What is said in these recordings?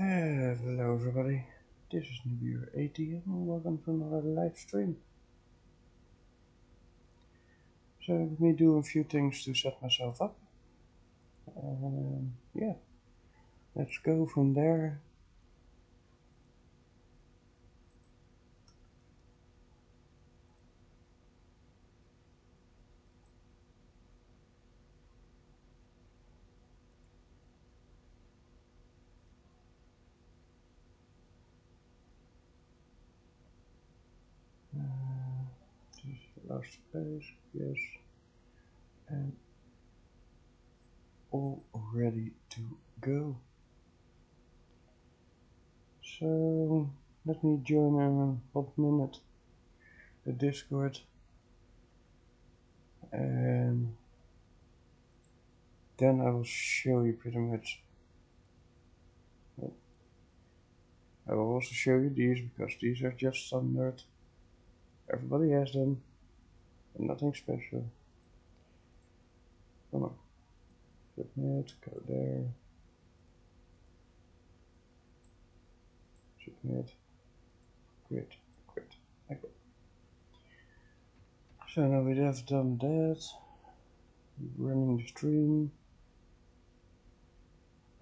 Hello everybody, this is Nibiru80 and welcome to another live stream. So let me do a few things to set myself up. Yeah, let's go from there. This is the last place, yes, and all ready to go. So let me join in a hot minute the Discord and then I will show you pretty much. I will also show you these because these are just standard. Everybody has them, and nothing special. Come on, submit, go there, submit, quit. Okay. So now we have done that, running the stream,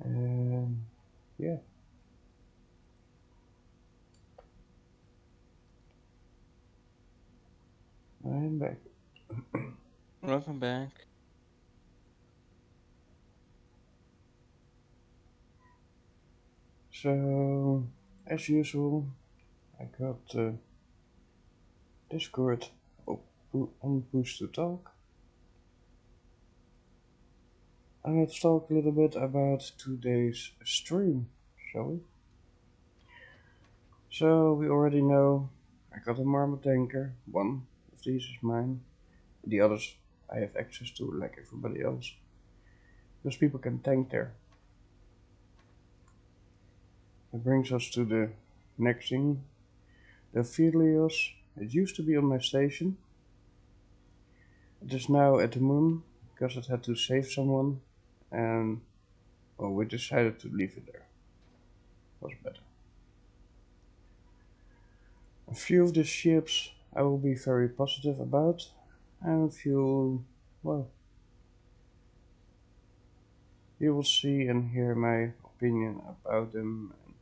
and yeah. I'm back. Welcome back. So, as usual, I got Discord on push to talk. And let's talk a little bit about today's stream, shall we? So, we already know I got a marble tanker. One of these is mine. The others I have access to, like everybody else. Because people can tank there. That brings us to the next thing. The Philios. It used to be on my station. It is now at the moon because it had to save someone, and well, we decided to leave it there. It was better. A few of the ships I will be very positive about, and a few, well, you will see and hear my opinion about them, and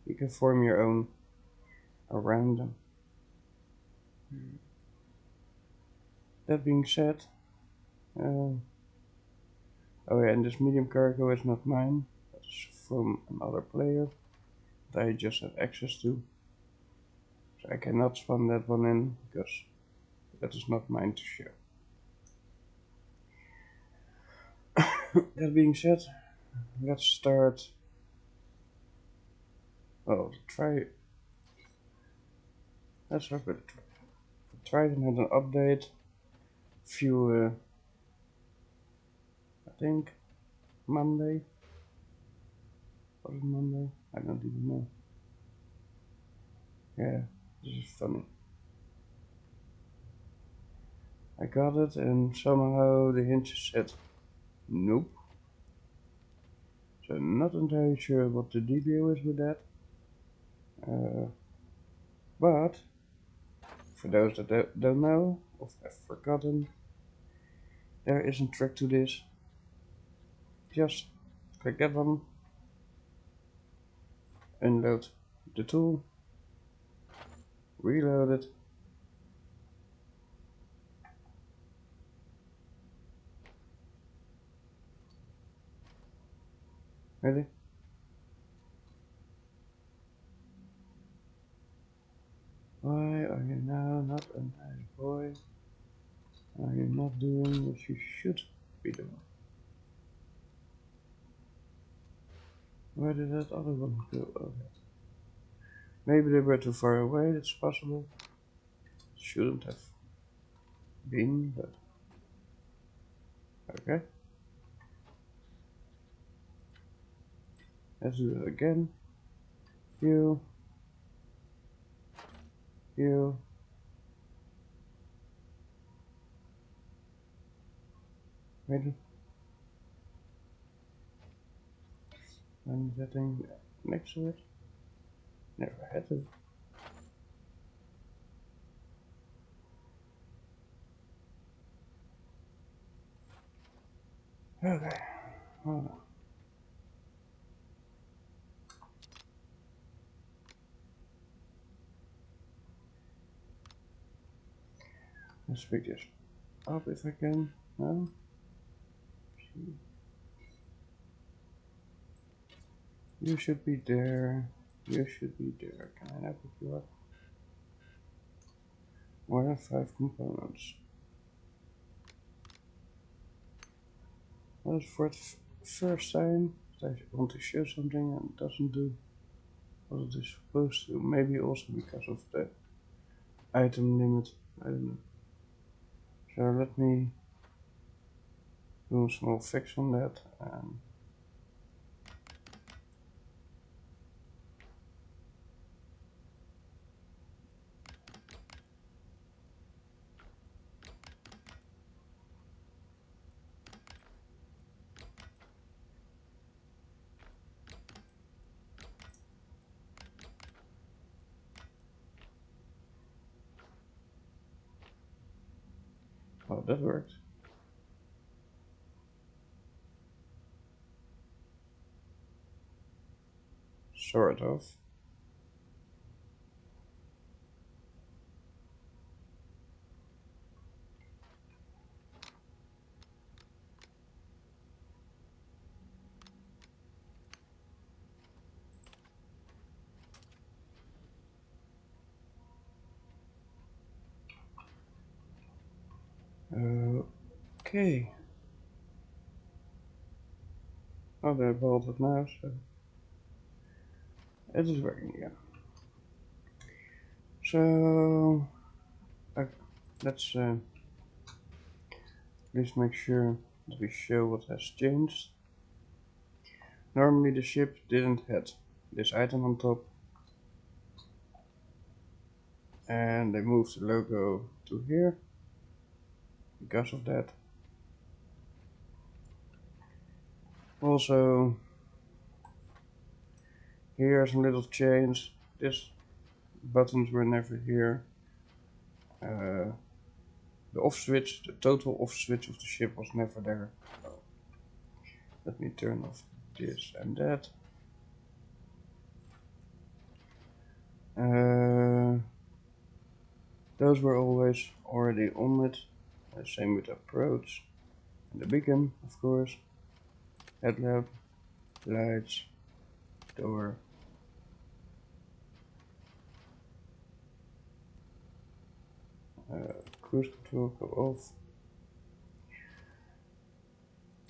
you can form your own around them. That being said, oh yeah, and this medium cargo is not mine. It's from another player that I just have access to. So I cannot spawn that one in because that is not mine to share. That being said, let's start. Well, let's start with the Triton had an update. Few, I think, Monday. Was it Monday? I don't even know. Yeah, this is funny. I got it and somehow the hinges said nope. So I'm not entirely sure what the deal is with that. But for those that don't know or have forgotten, there is a trick to this. Just click that one, unload the tool, reload it. Ready? Why are you now not a nice boy? Are you not doing what you should be doing? Where did that other one go? Okay. Maybe they were too far away, it's possible. Shouldn't have been, but okay. Let's do it again. You. Ready? I'm setting next to it. Never had it. Okay, hold on. Let's pick this up if I can. No? You should be there. You should be there. Can I now pick you up? More than 5 components. That is for the first time that I want to show something and it doesn't do what it is supposed to. Maybe also because of the item limit. I don't know. So let me do a small fix on that. And oh, that worked. Sort of. Okay. Oh, they're bolted now, so it is working again. So let's at least make sure that we show what has changed. Normally the ship didn't have this item on top, and they moved the logo to here because of that. Also, here are some little change. These buttons were never here. The off switch, the total off switch of the ship was never there. So let me turn off this and that. Those were always already on it. Same with the approach and the beacon, of course. Headlamp, lights, door. Cruise control go off.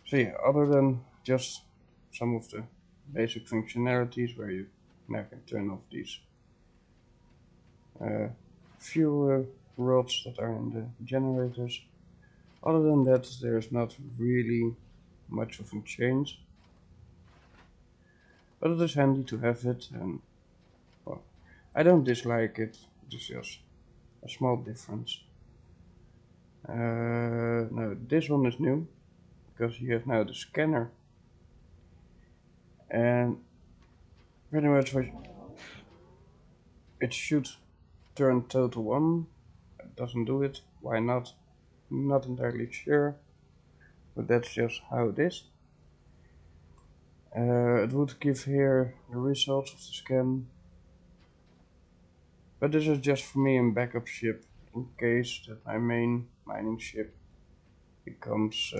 So yeah, other than just some of the basic functionalities where you now can turn off these fuel rods that are in the generators. Other than that, there's not really much of a change. But it is handy to have it, and well, I don't dislike it. It is just a small difference. No, this one is new because you have now the scanner, and pretty much what it should turn total on. It doesn't do it. Why not? Not entirely sure, but that's just how it is. It would give here the results of the scan, but this is just for me a backup ship in case that my main mining ship becomes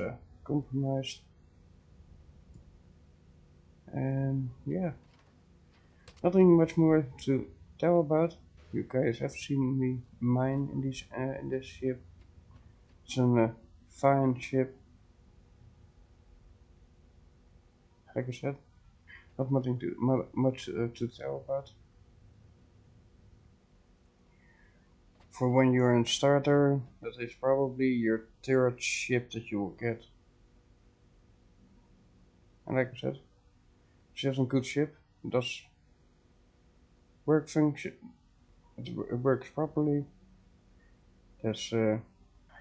compromised. And yeah, nothing much more to tell about. You guys have seen me mine in this ship. It's a fine ship. Like I said, not much to tell about. For when you're in starter, that is probably your third ship that you will get. And like I said, it's just a good ship. It does work function. It works properly. There's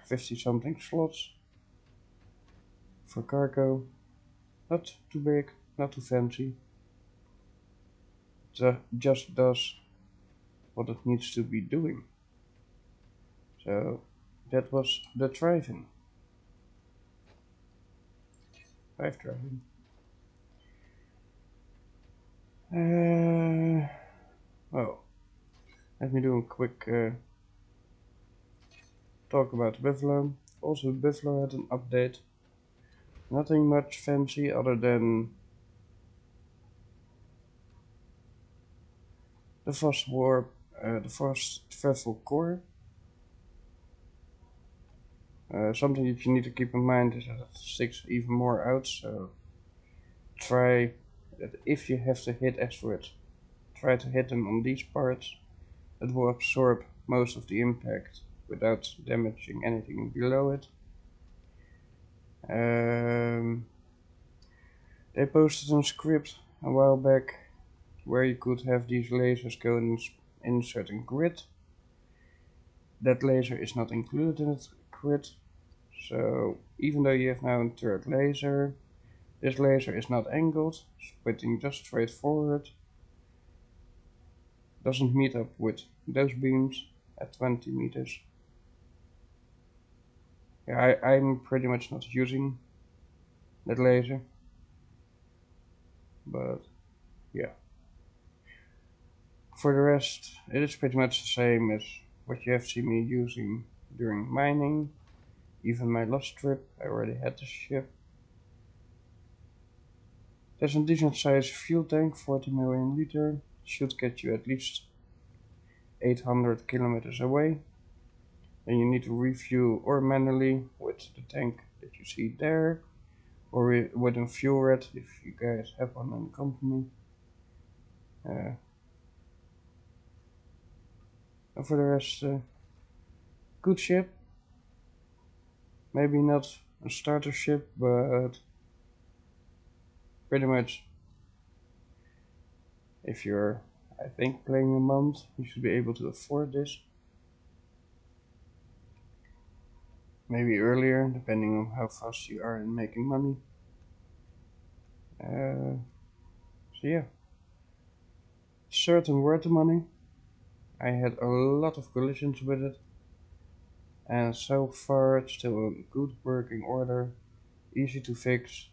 50 something slots for cargo. Not too big, not too fancy. just does what it needs to be doing. So that was the drive-in. Drive-in. Well, let me do a quick talk about Buffalo. Also, Buffalo had an update. Nothing much fancy other than the fast warp, the fast travel core. Something that you need to keep in mind is that it sticks even more out, so try that if you have to hit asteroids, try to hit them on these parts. It will absorb most of the impact without damaging anything below it. They posted a script a while back where you could have these lasers go in a certain grid. That laser is not included in the grid, so even though you have now a third laser, this laser is not angled, splitting just straight forward. Doesn't meet up with those beams at 20 meters. Yeah, I'm pretty much not using that laser, but yeah. For the rest, it is pretty much the same as what you have seen me using during mining. Even my last trip, I already had this ship. There's a decent sized fuel tank, 40 million liter, should get you at least 800 kilometers away. Then you need to refuel or manually with the tank that you see there, or with a fuel red if you guys have one in the company. And for the rest, good ship. Maybe not a starter ship, but pretty much if you're, I think, playing a month, you should be able to afford this. Maybe earlier, depending on how fast you are in making money. So yeah, certain worth the money. I had a lot of collisions with it, and so far it's still in good working order, easy to fix,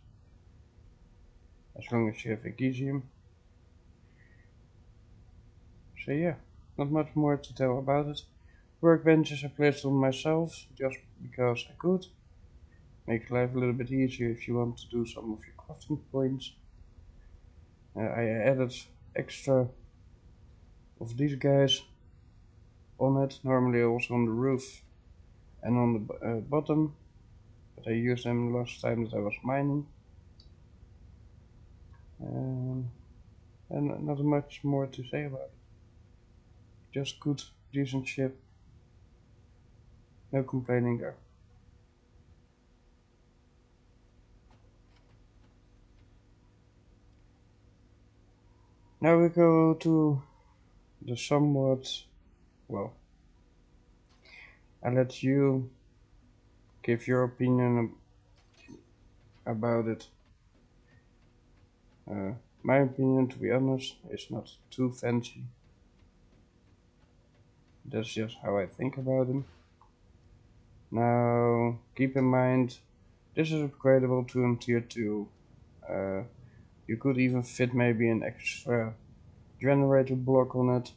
as long as you have magnesium. So yeah, not much more to tell about it. Workbenches I placed on myself just because I could. Makes life a little bit easier if you want to do some of your crafting points. I added extra of these guys on it, normally also on the roof and on the bottom, but I used them last time that I was mining. And not much more to say about it. Just good, decent ship. No complaining there. Now we go to the somewhat, well, I'll let you give your opinion about it. My opinion, to be honest, is not too fancy. That's just how I think about them. Now, keep in mind, this is upgradable to a tier 2. You could even fit maybe an extra generator block on it.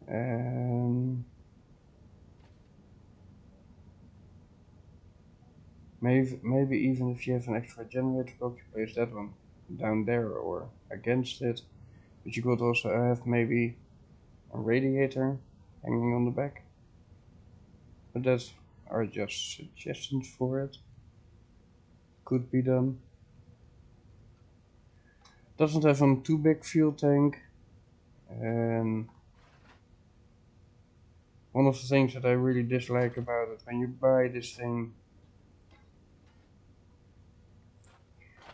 And maybe even if you have an extra generator block, you place that one down there or against it. But you could also have maybe a radiator hanging on the back. But that are just suggestions for it. Could be done. Doesn't have a too big fuel tank. And one of the things that I really dislike about it, when you buy this thing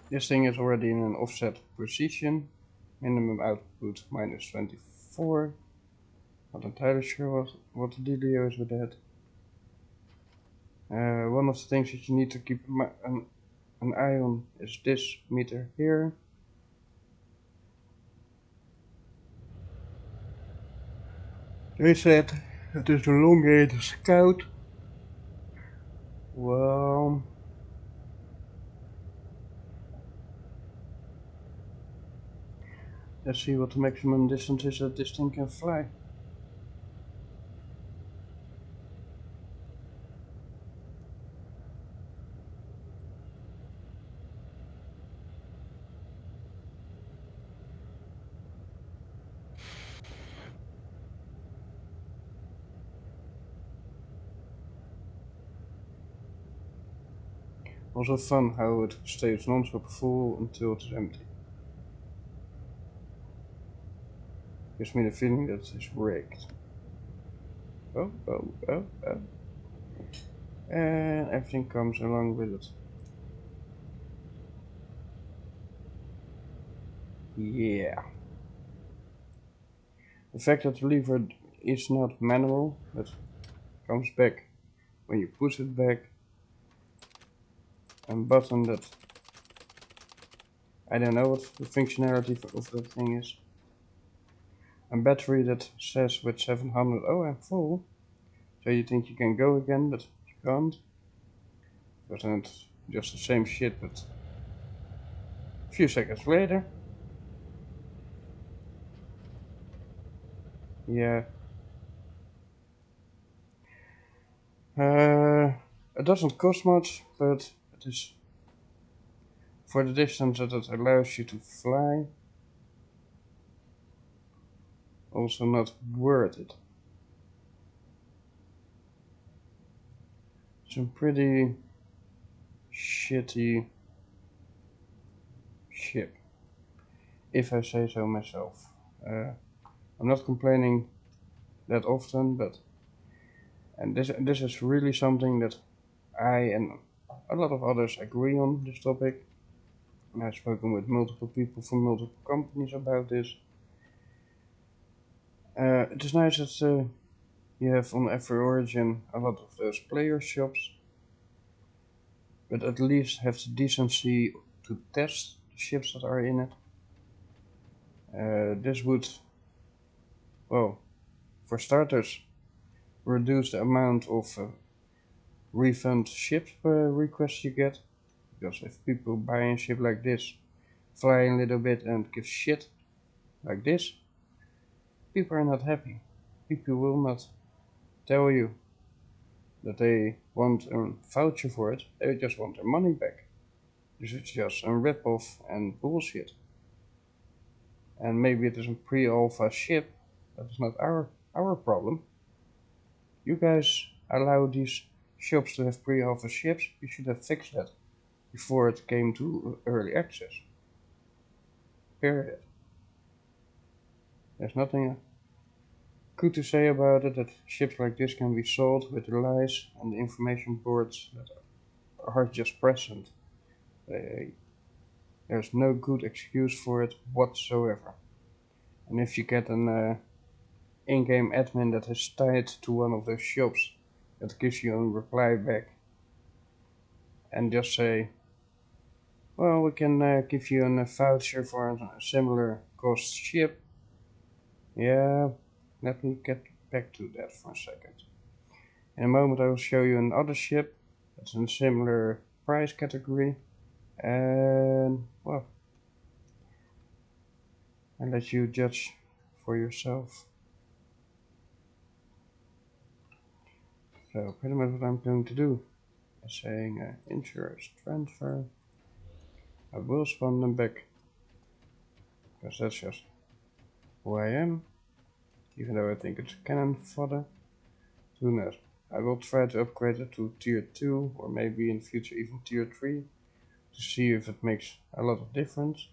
is already in an offset position. Minimum output minus 24. Not entirely sure what the dealio is with that. One of the things that you need to keep an eye on is this meter here. They said it is a long-range scout. Well, let's see what the maximum distance is that this thing can fly. Also fun how it stays non-stop full until it is empty. Gives me the feeling that it's rigged. Oh, oh, oh, oh. And everything comes along with it. Yeah. The fact that the lever is not manual, but comes back when you push it back. And button that I don't know what the functionality of that thing is. A battery that says with 700, oh, I'm full. So you think you can go again, but you can't. Because then it's just the same shit, but a few seconds later. Yeah. It doesn't cost much, but it is for the distance that it allows you to fly. Also not worth it. It's a pretty shitty ship, if I say so myself. I'm not complaining that often, but and this is really something that I and a lot of others agree on this topic. And I've spoken with multiple people from multiple companies about this. It is nice that you have on every origin a lot of those player shops, but at least have the decency to test the ships that are in it. This would, well, for starters, reduce the amount of refund ship requests you get, because if people buy a ship like this, fly a little bit and give shit like this, people are not happy. People will not tell you that they want a voucher for it, they just want their money back. This is just a rip-off and bullshit. And maybe it is a pre-alpha ship, that is not our problem. You guys allow these shops to have pre-alpha ships, you should have fixed that before it came to early access. Period. There's nothing good to say about it, that ships like this can be sold with the lies on the information boards that are just present. There's no good excuse for it whatsoever. And if you get an in-game admin that is tied to one of those shops that gives you a reply back and just say, well, we can give you a voucher for a similar cost ship. Yeah, let me get back to that for a second. In a moment I will show you another ship that's in a similar price category, and well, I'll let you judge for yourself. So pretty much what I'm going to do is saying insurance transfer. I will spawn them back, because that's just who I am, even though I think it's cannon fodder. Who knows? I will try to upgrade it to tier 2 or maybe in the future even tier 3 to see if it makes a lot of difference.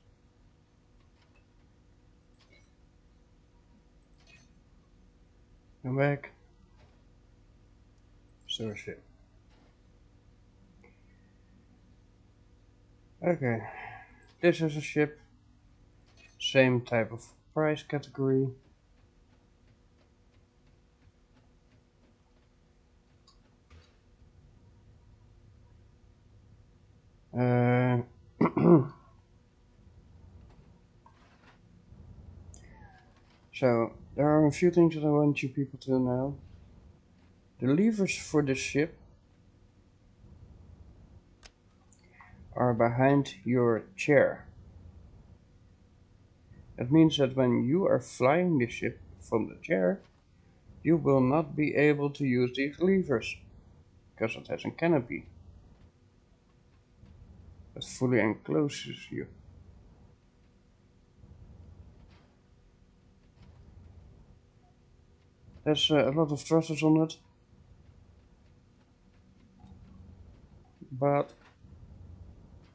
Come back. So shit. Okay, this is a ship, same type of price category. So There are a few things that I want you people to know. The levers for the ship are behind your chair. That means that when you are flying the ship from the chair, you will not be able to use these levers, because it has a canopy that fully encloses you. There's a lot of thrusters on it, but,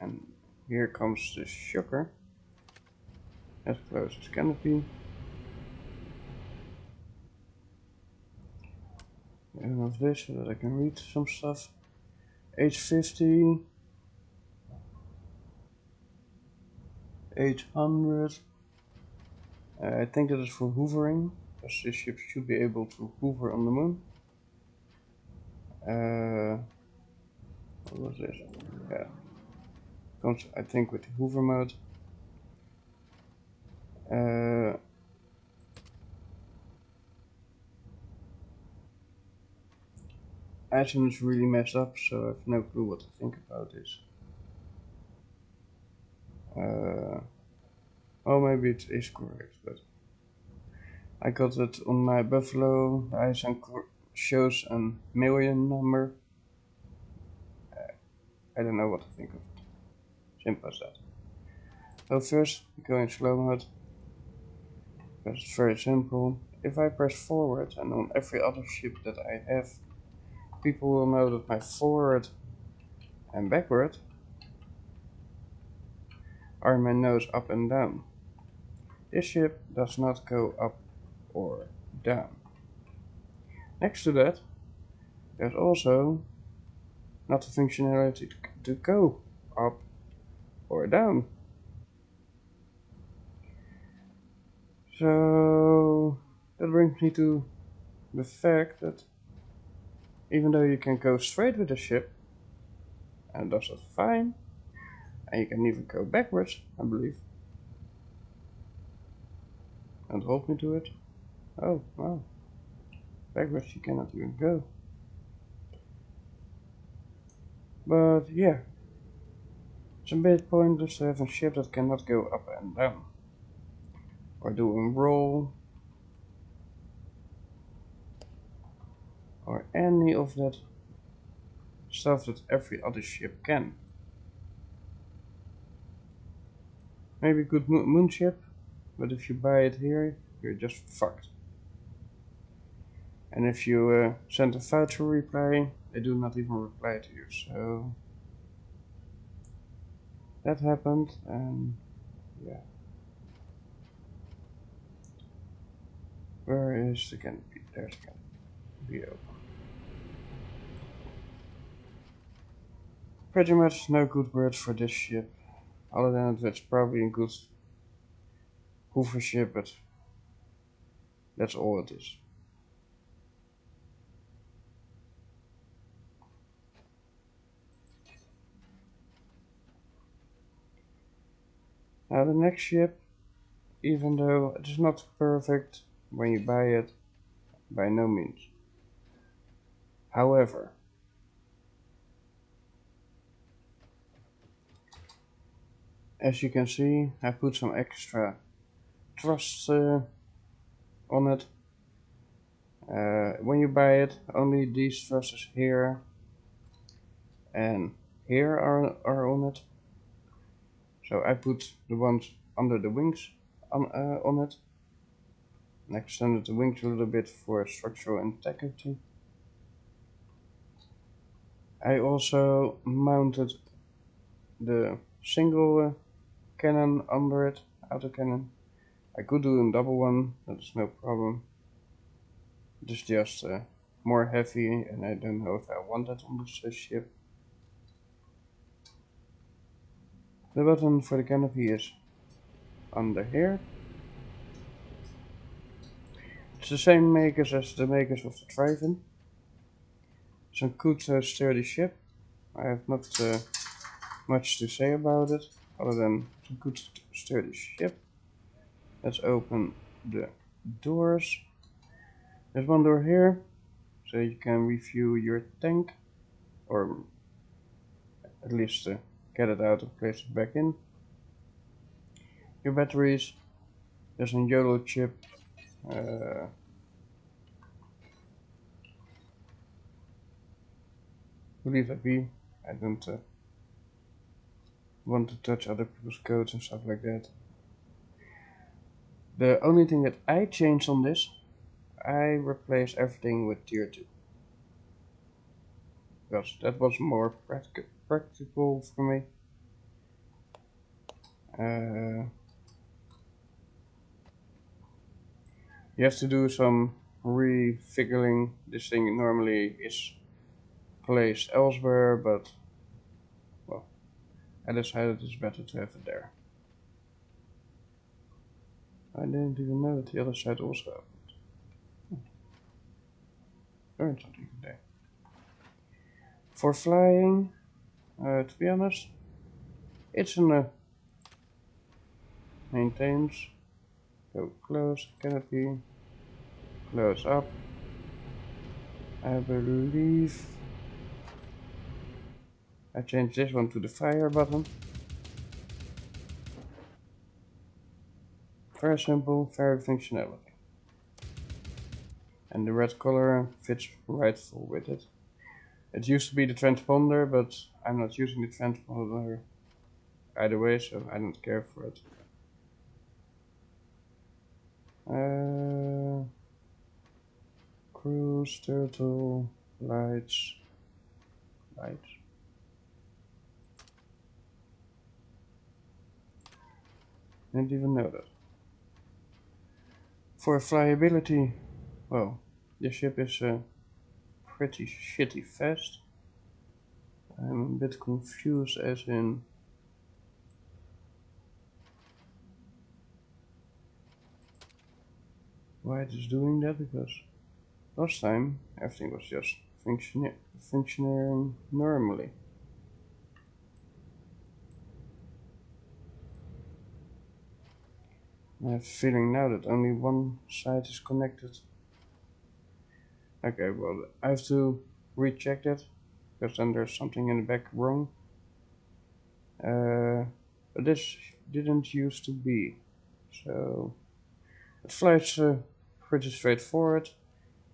and here comes the shocker. Let's close this canopy. And of this so that I can read some stuff. H50, 800. I think that is for hoovering, because this ship should be able to hoover on the moon. What was this? Yeah, comes I think with the hoover mode. Item is really messed up, so I have no clue what to think about this. Oh, maybe it is correct, but I got it on my Buffalo. The ISM shows a million number. I don't know what to think of it. Simple as that. So first, go in slow mode. Because it's very simple. If I press forward, and on every other ship that I have, people will know that my forward and backward are my nose up and down. This ship does not go up or down. Next to that, there's also not the functionality to go up or down. So that brings me to the fact that even though you can go straight with the ship, and it does that fine, and you can even go backwards, I believe. And hold me to it. Oh, wow. Backwards you cannot even go. But yeah, it's a bit pointless to have a ship that cannot go up and down. Or do a roll. Or any of that stuff that every other ship can. Maybe a good moon ship, but if you buy it here, you're just fucked. And if you send a voucher reply, they do not even reply to you, so that happened, and yeah. Where is the canopy? There's the canopy open. Pretty much no good words for this ship, other than that it's probably a good hoover ship, but that's all it is. Now the next ship, even though it is not perfect when you buy it, by no means. However, as you can see, I put some extra thrust on it. When you buy it, only these thrusters here and here are on it. So I put the ones under the wings on it. And extended the wings a little bit for structural integrity. I also mounted the single cannon under it, autocannon. I could do a double one, that's no problem. It's just more heavy, and I don't know if I want that on this ship. The button for the canopy is under here. It's the same makers as the makers of the Drive-In. It's a good sturdy ship. I have not much to say about it, other than it's a good sturdy ship. Let's open the doors. There's one door here, so you can refuel your tank, or at least get it out and place it back in. Your batteries. There's a YOLO chip. Leave that be. I don't want to touch other people's codes and stuff like that. The only thing that I changed on this, I replaced everything with tier 2. Because that was more practical for me. You have to do some refiguring. This thing normally is placed elsewhere, but well, I decided it's better to have it there. I didn't even know that the other side also opened. Learned something today. For flying, to be honest, it's an maintains. Go close, canopy, close up. I believe I changed this one to the fire button. Very simple, very functionality. And the red color fits right full with it. It used to be the transponder, but I'm not using the transponder either way, so I don't care for it. Cruise, turtle, lights. Didn't even know that. For flyability, well, the ship is pretty shitty fast. I'm a bit confused as in why it is doing that, because last time everything was just functioning normally. I have a feeling now that only one side is connected. Okay, well, I have to recheck that, because then there's something in the back wrong. But this didn't used to be, so it flies pretty straightforward.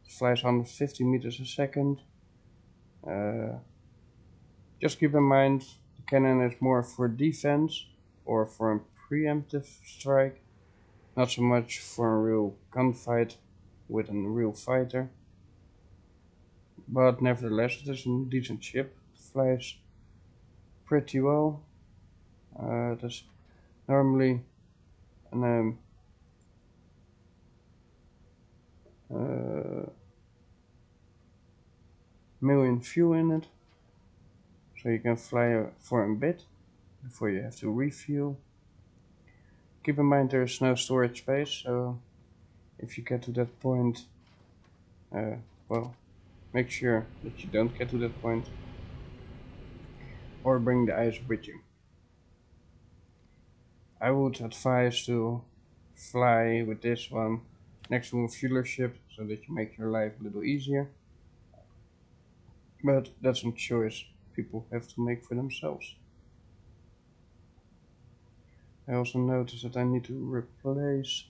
It flies 150 meters a second. Just keep in mind, the cannon is more for defense or for a preemptive strike, not so much for a real gunfight with a real fighter. But nevertheless, it is a decent ship. It flies pretty well. There's normally an million fuel in it, so you can fly for a bit before you have to refuel. Keep in mind there is no storage space, so if you get to that point, well, make sure that you don't get to that point, or bring the ice with you. I would advise to fly with this one next to a fueler ship, so that you make your life a little easier. But that's a choice people have to make for themselves. I also noticed that I need to replace...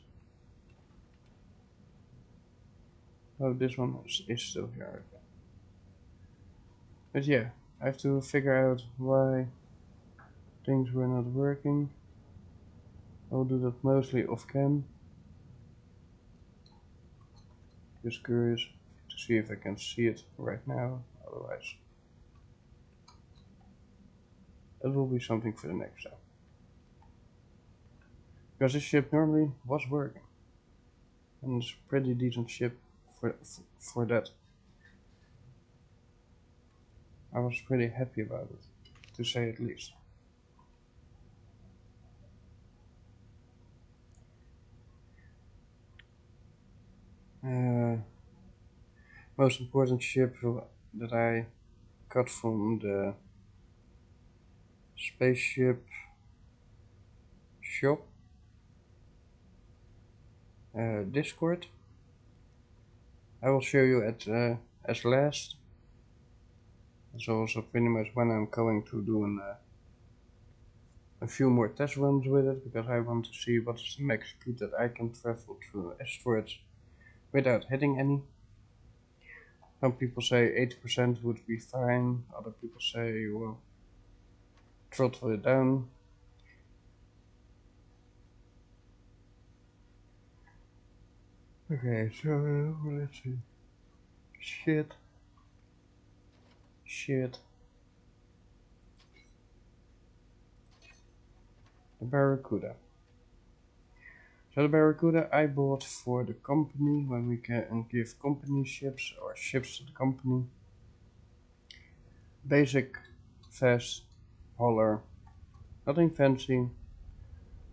Oh, this one is still here. Okay. But yeah, I have to figure out why things were not working. I'll do that mostly off cam. Just curious to see if I can see it right now, otherwise that will be something for the next time. Because this ship normally was working, and it's a pretty decent ship for that. I was pretty happy about it, to say at least. Most important ship that I got from the spaceship shop Discord. I will show you at as last. It's also pretty much when I'm going to do a few more test runs with it, because I want to see what is the max speed that I can travel through asteroids without hitting any. Some people say 80% would be fine, other people say, well, throttle it down. Okay, so let's see. Shit. The Barracuda. So the Barracuda I bought for the company when we can give company ships or ships to the company. Basic, fast, hauler, nothing fancy.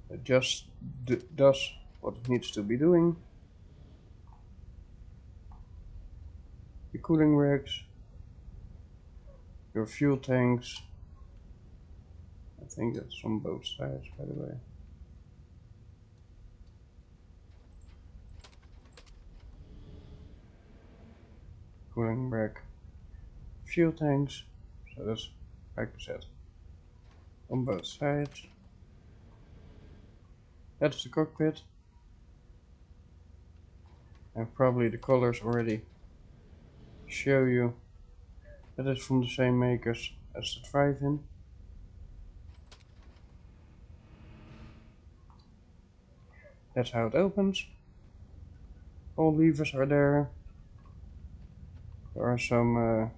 It just does what it needs to be doing. Your cooling racks, your fuel tanks. I think that's on both sides, by the way. Cooling rack, fuel tanks. So that's, like I said, on both sides. That's the cockpit. And probably the colors already show you that it's from the same makers as the drive-in. That's how it opens. All levers are there. There are some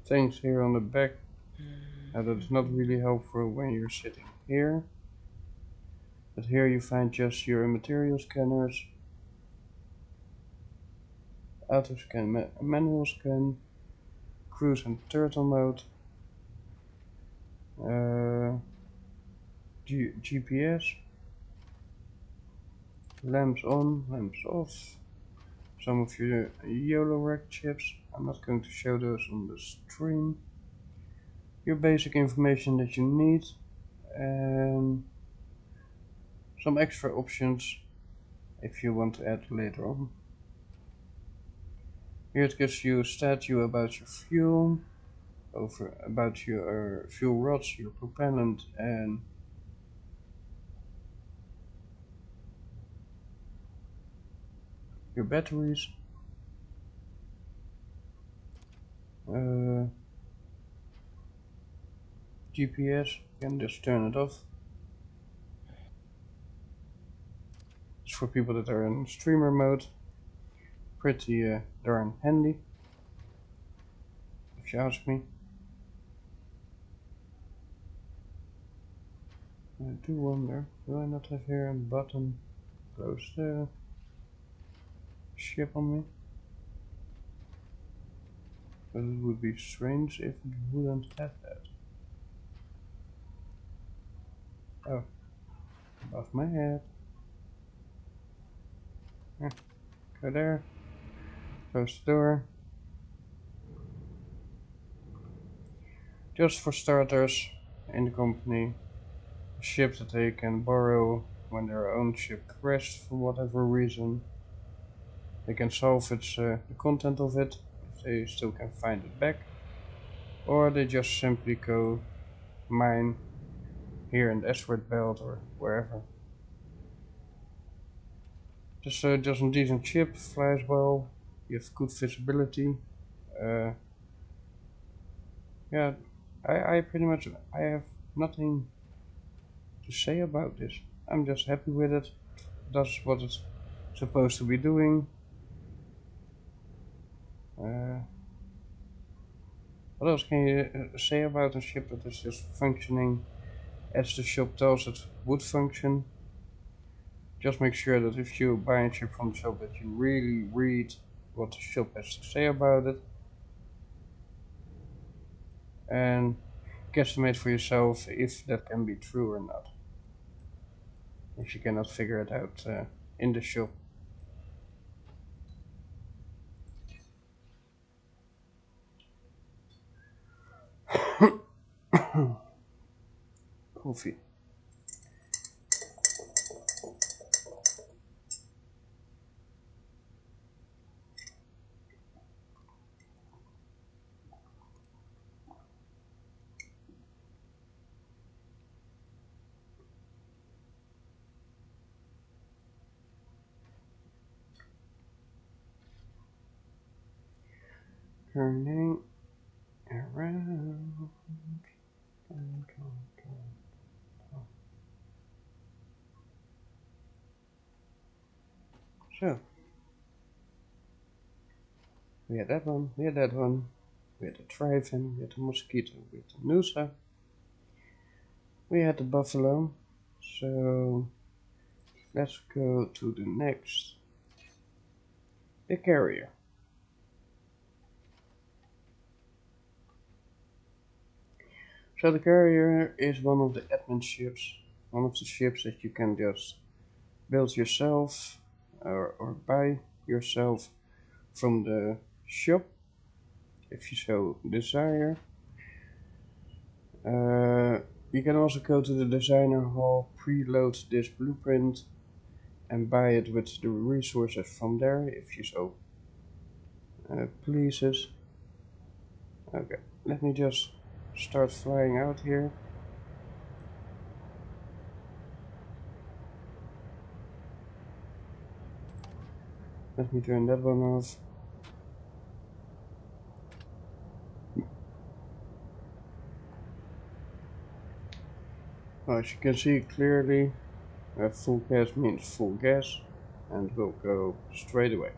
things here on the back that is not really helpful when you're sitting here. But here you find just your material scanners, auto scan, manual scan, cruise and turtle mode, GPS, lamps on, lamps off, some of your YOLO rack chips. I'm not going to show those on the stream. Your basic information that you need, and some extra options if you want to add later on. Here it gives you a statue about your fuel, about your fuel rods, your propellant, and your batteries. GPS, you can just turn it off. It's for people that are in streamer mode. Pretty darn handy, if you ask me. I do wonder, do I not have here a button close the ship on me? But it would be strange if it wouldn't have that. Oh, above my head. Go there. Close the door. Just for starters, in the company, a ship that they can borrow when their own ship crashed for whatever reason. They can salvage the content of it if they still can find it back, or they just simply go mine here in the asteroid belt or wherever. Just a decent ship, flies well, you have good visibility. Yeah, I pretty much I have nothing to say about this. I'm just happy with it. Does what it's supposed to be doing. What else can you say about a ship that is just functioning as the shop tells it would function? Just make sure that if you buy a ship from the shop that you really read what the shop has to say about it. And guesstimate for yourself if that can be true or not. If you cannot figure it out in the shop. Coffee. turning around. So, we had that one, we had that one, we had the Tryphon, we had the Mosquito, we had the Noosa, we had the Buffalo. So, let's go to the next. The Carrier. So the Carrier is one of the admin ships, one of the ships that you can just build yourself or buy yourself from the shop if you so desire. You can also go to the designer hall, preload this blueprint and buy it with the resources from there if you so pleases. Okay, let me just start flying out here. Let me turn that one off. As you can see clearly, full gas means full gas and will go straight away.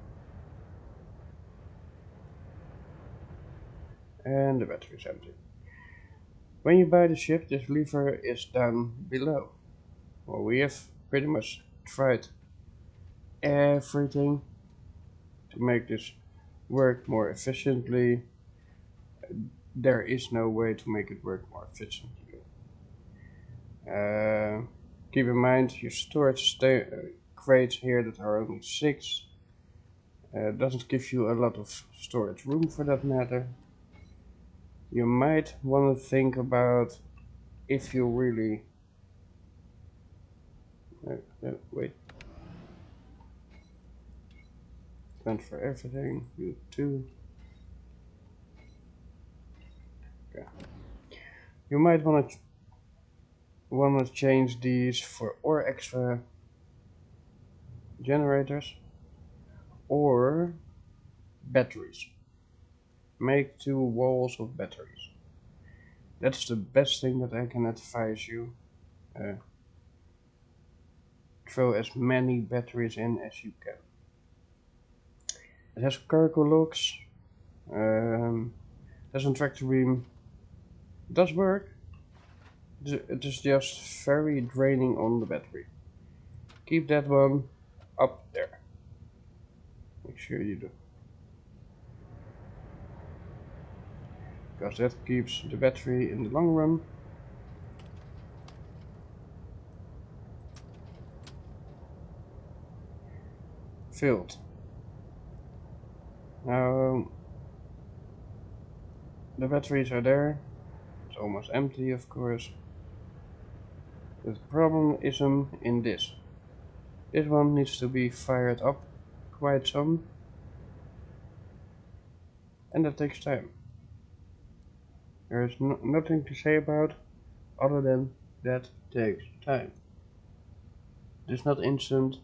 And the battery is empty. When you buy the ship, this lever is down below. Well, we have pretty much tried everything to make this work more efficiently. There is no way to make it work more efficiently. Keep in mind your storage crates here that are only 6 doesn't give you a lot of storage room for that matter. You might want to think about if you really wait, transfer everything, you too. Okay. You might want to change these for or extra generators or batteries. Make 2 walls of batteries. That's the best thing that I can advise you. Throw as many batteries in as you can. It has cargo locks, has a tractor beam. It does work. It is just very draining on the battery. Keep that one up there. Make sure you do. Because that keeps the battery in the long run. Filled. Now the batteries are there. It's almost empty, of course. The problem is in this. This one needs to be fired up quite some. And that takes time. There is nothing to say about other than that takes time. It's not instant.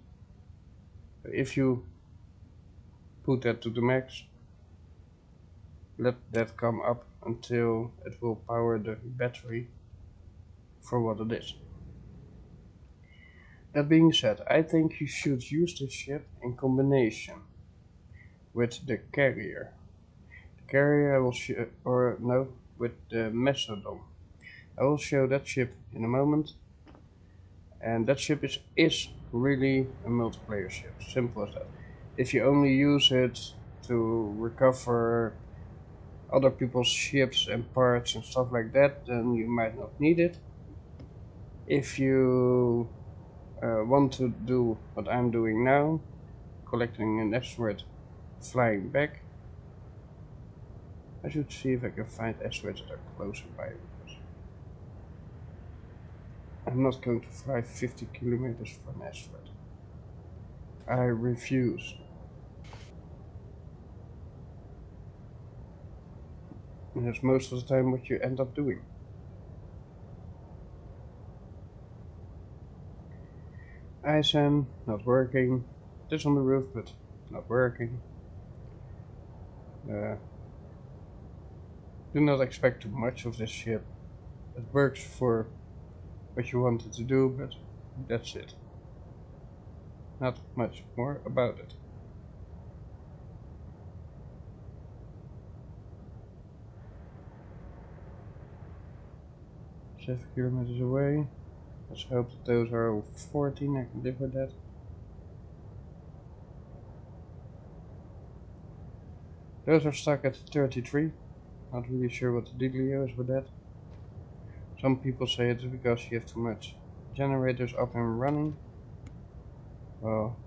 If you put that to the max, let that come up until it will power the battery for what it is. That being said, I think you should use this ship in combination with the Carrier. The Carrier I will show, or no, with the Mastodon. I will show that ship in a moment. And that ship is really a multiplayer ship, simple as that. If you only use it to recover other people's ships and parts and stuff like that, then you might not need it. If you want to do what I'm doing now, collecting an asteroid, flying back, I should see if I can find asteroids that are closer by. I'm not going to fly 50 kilometers for an asteroid. I refuse. And that's most of the time what you end up doing. ISN, not working. It is on the roof, but not working. Do not expect too much of this ship. It works for what you want it to do, but that's it. Not much more about it. 7 kilometers away. Let's hope that those are all 14. I can live with that. Those are stuck at 33. Not really sure what the dealio is with that. Some people say it's because you have too much generators up and running. Well,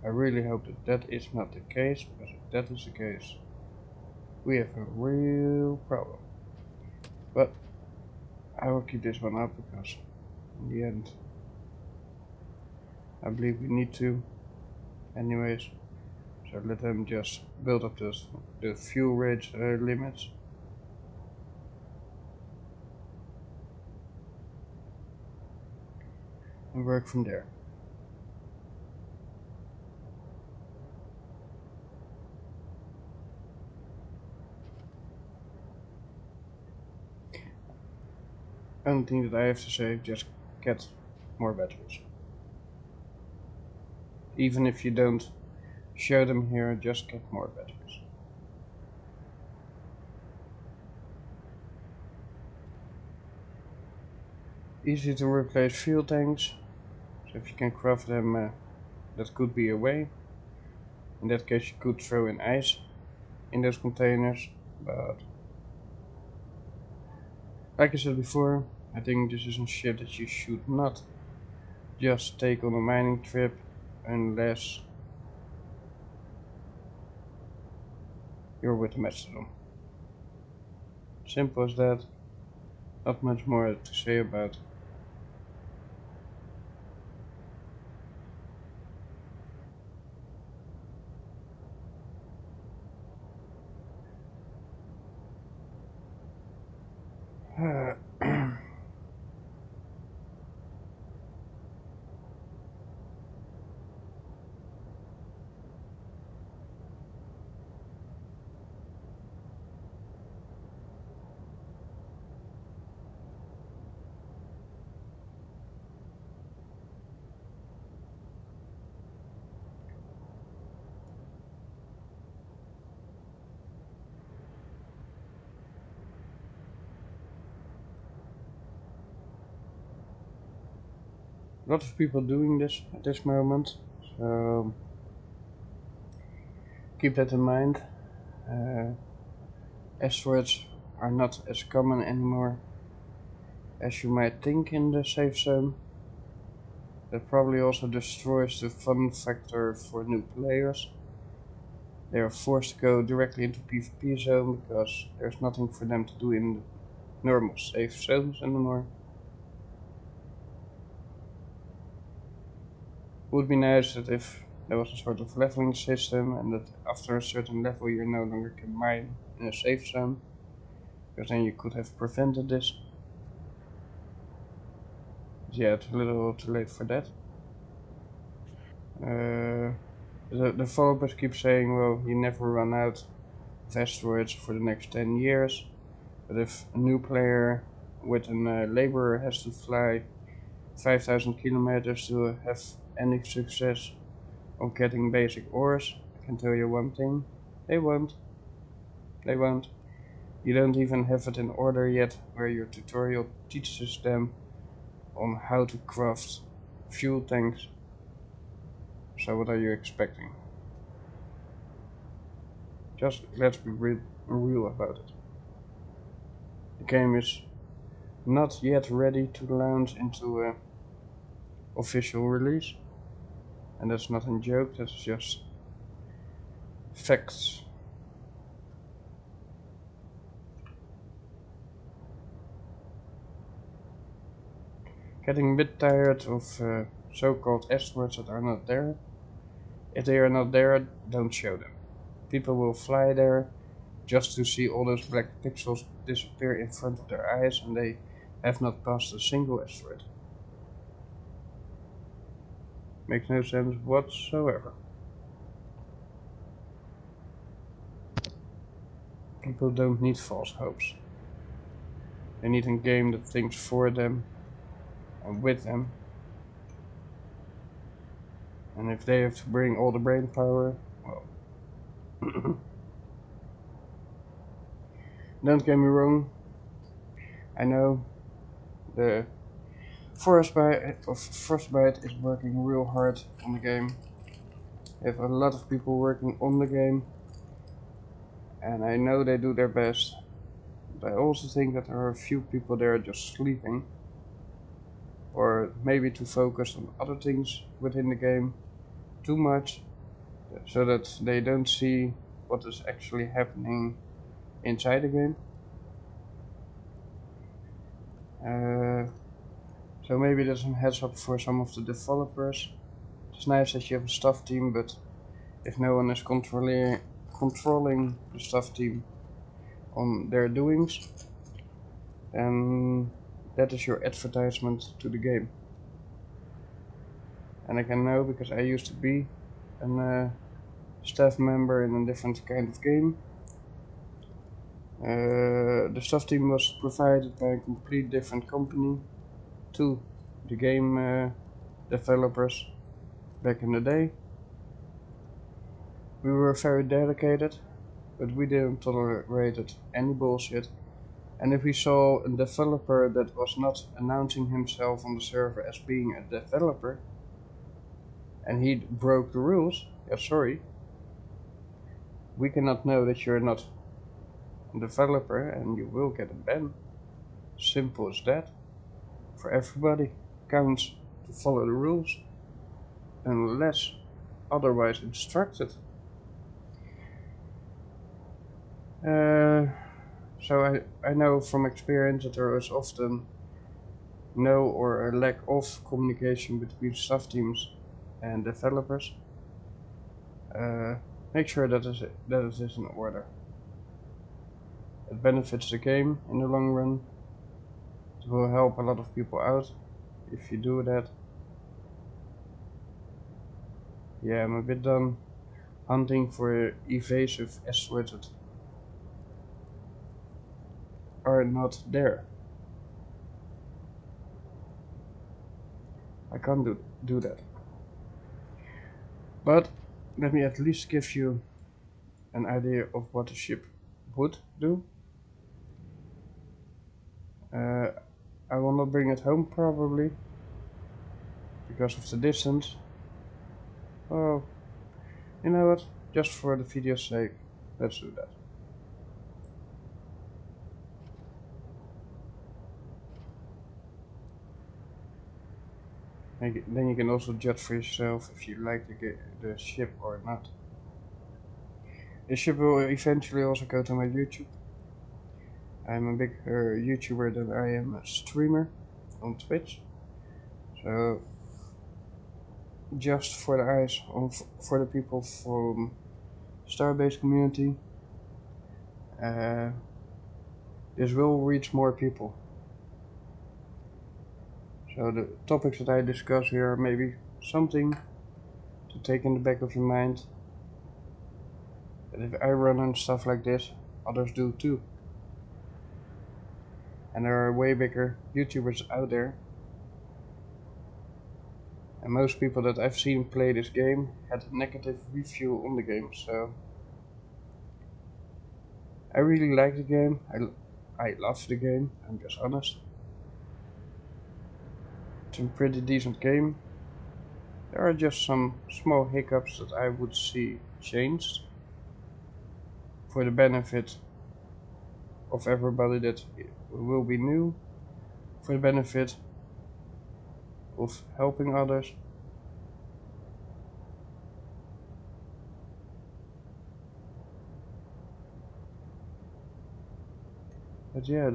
I really hope that that is not the case, because if that is the case, we have a real problem. But I will keep this one up because in the end I believe we need to anyways. So let them just build up the fuel rate limits. And work from there. Only thing that I have to say, just get more batteries. Even if you don't show them here, just get more batteries. Easy to replace fuel tanks, so if you can craft them, that could be a way. In that case you could throw in ice in those containers, but like I said before, I think this is a ship that you should not just take on a mining trip unless you're with the Mastodon. Simple as that, not much more to say about. A lot of people doing this at this moment, so keep that in mind. Asteroids are not as common anymore as you might think in the safe zone. That probably also destroys the fun factor for new players. They are forced to go directly into PvP zone because there's nothing for them to do in the normal safe zones anymore. It would be nice that if there was a sort of leveling system and that after a certain level you no longer can mine in a safe zone, because then you could have prevented this. But yeah, it's a little too late for that. The developers keep saying, well, you never run out of asteroids for the next 10 years, but if a new player with a laborer has to fly 5,000 kilometers to have any success of getting basic ores, I can tell you one thing, they won't. They won't. You don't even have it in order yet, where your tutorial teaches them on how to craft fuel tanks. So what are you expecting? Just let's be real about it. The game is not yet ready to launch into a official release, and that's not a joke, that's just facts. Getting a bit tired of so-called asteroids that are not there. If they are not there, don't show them. People will fly there just to see all those black pixels disappear in front of their eyes, and they have not passed a single asteroid. Makes no sense whatsoever. People don't need false hopes. They need a game that thinks for them and with them. And if they have to bring all the brain power, well, don't get me wrong. I know the Frostbite is working real hard on the game. They have a lot of people working on the game, and I know they do their best. But I also think that there are a few people there just sleeping, or maybe too focused on other things within the game too much, so that they don't see what is actually happening inside the game. So maybe there's some heads up for some of the developers. It's nice that you have a staff team, but if no one is controlling the staff team on their doings, then that is your advertisement to the game. And I can know because I used to be a staff member in a different kind of game. The staff team was provided by a complete different company to the game developers back in the day. We were very dedicated, but we didn't tolerate any bullshit. And if we saw a developer that was not announcing himself on the server as being a developer, and he broke the rules, yeah, sorry, we cannot know that you're not a developer and you will get a ban. Simple as that. For everybody counts to follow the rules, unless otherwise instructed. So I know from experience that there is often no or a lack of communication between staff teams and developers. Make sure that it is in order. It benefits the game in the long run. It will help a lot of people out if you do that. Yeah, I'm a bit done hunting for evasive asteroids that are not there. I can't do that. But let me at least give you an idea of what a ship would do. I will not bring it home probably because of the distance. Oh, you know what? Just for the video's sake, let's do that. Then you can also judge for yourself if you like the ship or not. The ship will eventually also go to my YouTube. I'm a bigger YouTuber than I am a streamer on Twitch. So just for the eyes for the people from Starbase community, this will reach more people. So the topics that I discuss here are maybe something to take in the back of your mind. That if I run on stuff like this, others do too. And there are way bigger YouTubers out there. And most people that I've seen play this game had a negative review on the game, so I really like the game. I love the game, I'm just honest. It's a pretty decent game. There are just some small hiccups that I would see changed for the benefit of everybody that will be new, for the benefit of helping others. But yeah,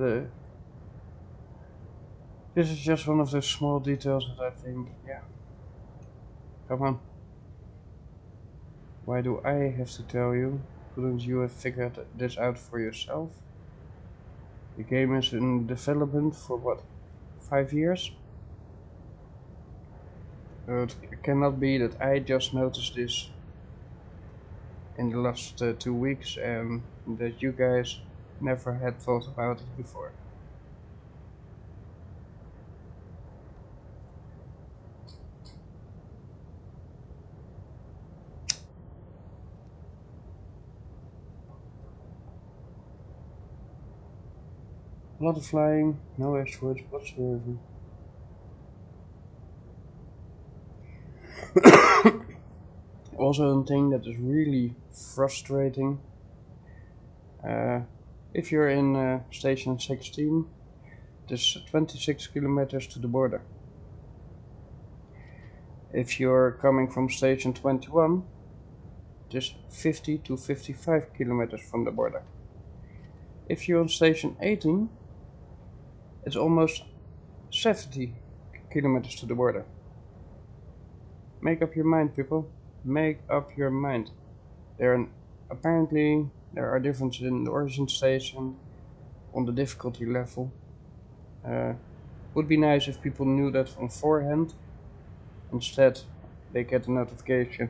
this is just one of those small details that I think, yeah, come on. Why do I have to tell you? Couldn't you have figured this out for yourself? The game is in development for what, 5 years? So it cannot be that I just noticed this in the last 2 weeks and that you guys never had thought about it before. A lot of flying, no asteroids whatsoever. Also, a thing that is really frustrating. If you're in station 16, it is 26 kilometers to the border. If you're coming from station 21, it is 50 to 55 kilometers from the border. If you're on station 18, it's almost 70 kilometers to the border. Make up your mind, people. Make up your mind. Apparently there are differences in the origin station, on the difficulty level. Would be nice if people knew that on forehand. Instead, they get a notification.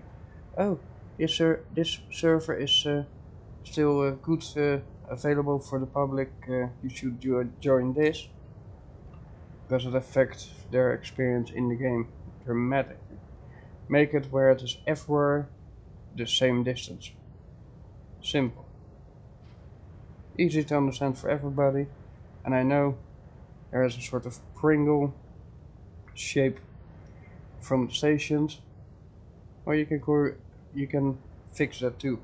Oh, yes sir, this server is still good available for the public. You should join this. Because it affects their experience in the game dramatically. Make it where it is everywhere the same distance. Simple. Easy to understand for everybody. And I know there is a sort of Pringle shape from the stations. Or you can fix that too.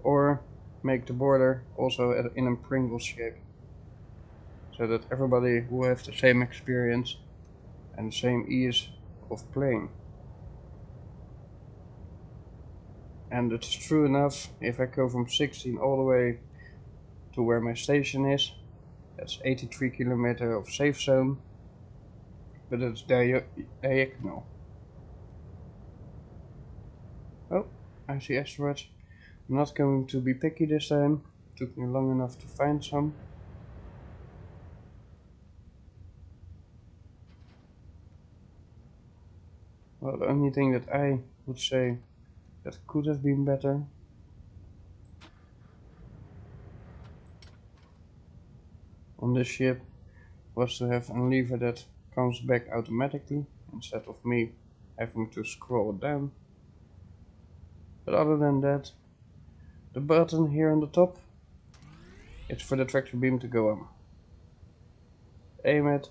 Or make the border also in a Pringle shape. So that everybody will have the same experience and the same ease of playing. And it's true enough, if I go from 16 all the way to where my station is, that's 83 kilometers of safe zone, but it's diagonal. Oh, I see asteroids. I'm not going to be picky this time, it took me long enough to find some. Well, the only thing that I would say that could have been better on this ship was to have a lever that comes back automatically instead of me having to scroll down. But other than that, the button here on the top, it's for the tractor beam to go on. Aim it.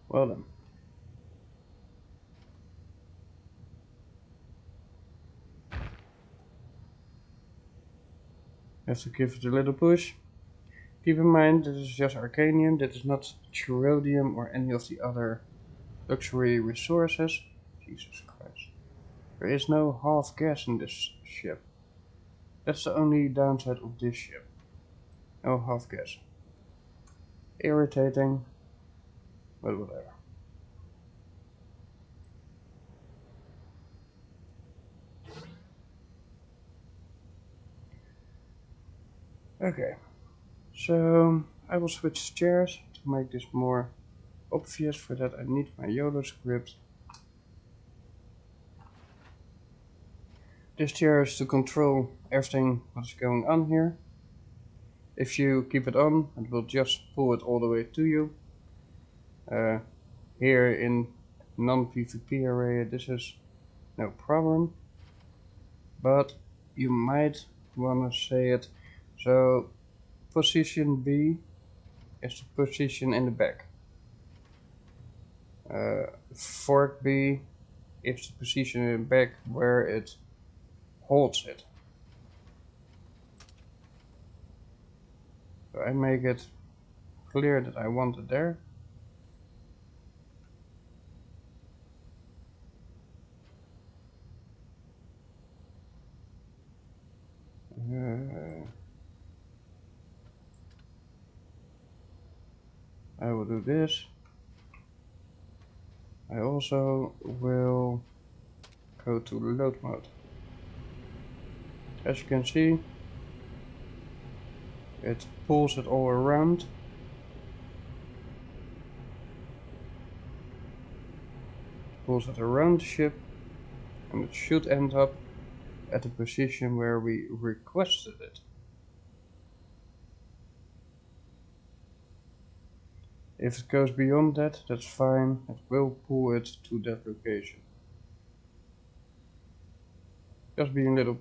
Well done. Have to give it a little push. Keep in mind this is just Arcanium, that is not Cherodium or any of the other luxury resources. Jesus Christ. There is no half gas in this ship. That's the only downside of this ship. No half gas. Irritating, but whatever. Okay, so I will switch chairs to make this more obvious. For that I need my YOLO script. This chair is to control everything what's going on here. If you keep it on, it will just pull it all the way to you. Here in non-PvP area this is no problem, but you might want to say it. So position B is the position in the back. Fork B is the position in the back where it holds it. So I make it clear that I want it there. I will do this. I also will go to load mode. As you can see, it pulls it all around. pulls it around the ship, and it should end up at the position where we requested it. If it goes beyond that, that's fine, it will pull it to that location. Just be a little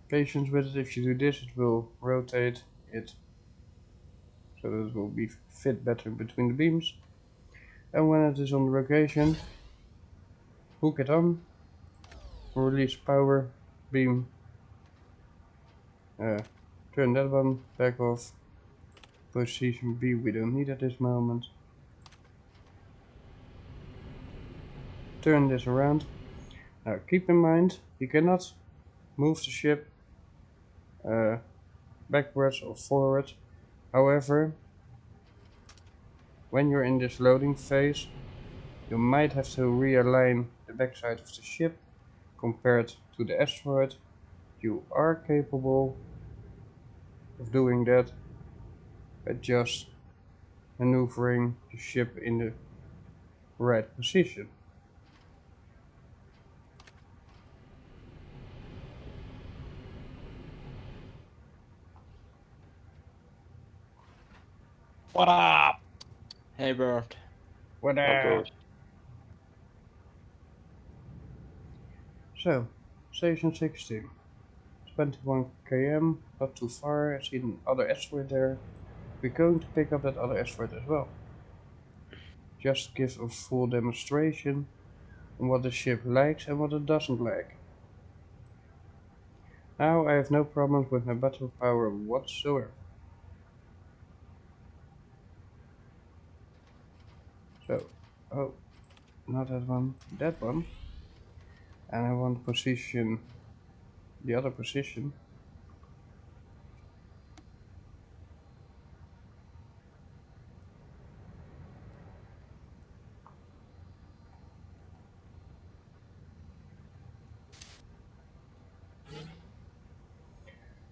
patient with it. If you do this, it will rotate it so that it will be fit better between the beams. And when it is on the location, hook it on, release power beam, turn that one back off. Position B we don't need at this moment. Turn this around. Now keep in mind, you cannot move the ship backwards or forward. However, when you're in this loading phase, you might have to realign the backside of the ship compared to the asteroid. You are capable of doing that by just maneuvering the ship in the right position. What up? Hey, Bert. What How goes? So, Station 16. 21 km, not too far. I see another asteroid there. We're going to pick up that other asteroid as well. Just give a full demonstration on what the ship likes and what it doesn't like. Now I have no problems with my battle power whatsoever. So, oh, not that one, that one. And I want to position the other position.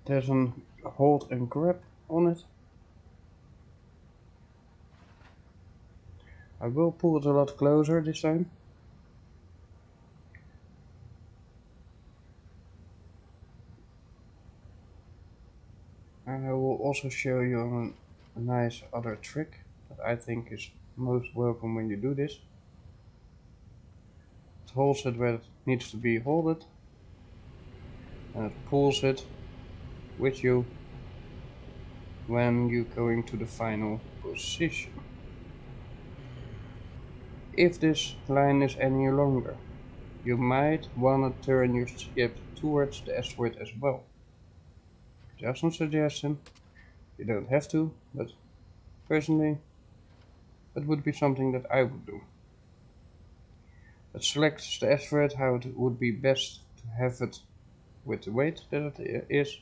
There's a hold and grab on it. I will pull it a lot closer this time. And I will also show you a nice other trick that I think is most welcome when you do this. It holds it where it needs to be holded, and it pulls it with you when you're going to the final position. If this line is any longer, you might want to turn your ship towards the asteroid as well. Just a suggestion, you don't have to, but personally that would be something that I would do. It selects the asteroid how it would be best to have it with the weight that it is.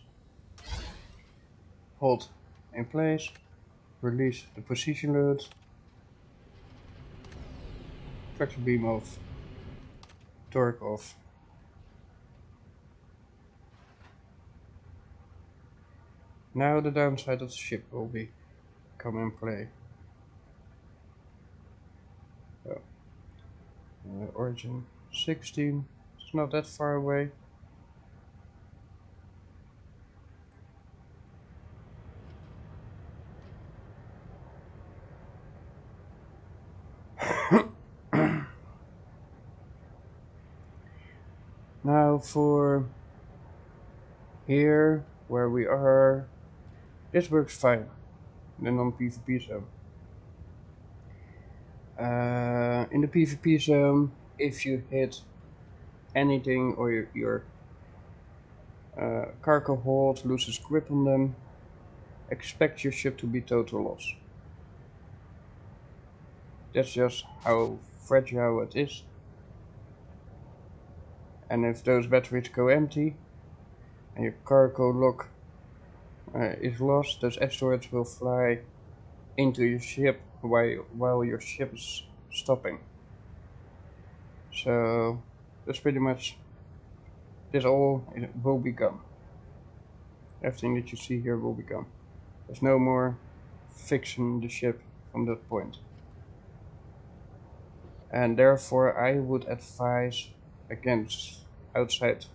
Hold in place, release the position load, tractor beam off, torque off. Now the downside of the ship will come in play. So, origin 16, it's not that far away. Now for here, where we are, this works fine in the non-PvP zone. In the PvP zone, if you hit anything or your cargo hold loses grip on them, expect your ship to be total loss. That's just how fragile it is. And if those batteries go empty and your cargo lock is lost, those asteroids will fly into your ship while your ship is stopping. So that's pretty much this all will be gone. Everything that you see here will be gone. There's no more fixing the ship from that point. and therefore I would advise against outside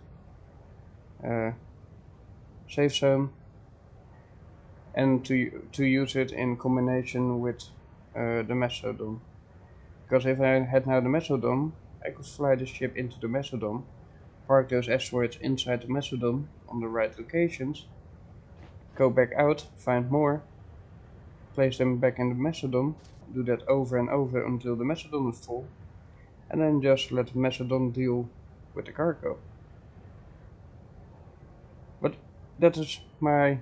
safe zone, and to use it in combination with the Mesodome. Because if I had now the Mesodome, I could fly the ship into the Mesodome, park those asteroids inside the Mesodome on the right locations, go back out, find more, place them back in the Mesodome, do that over and over until the Mesodome is full, and then just let the Mesodome deal with the cargo. But that is my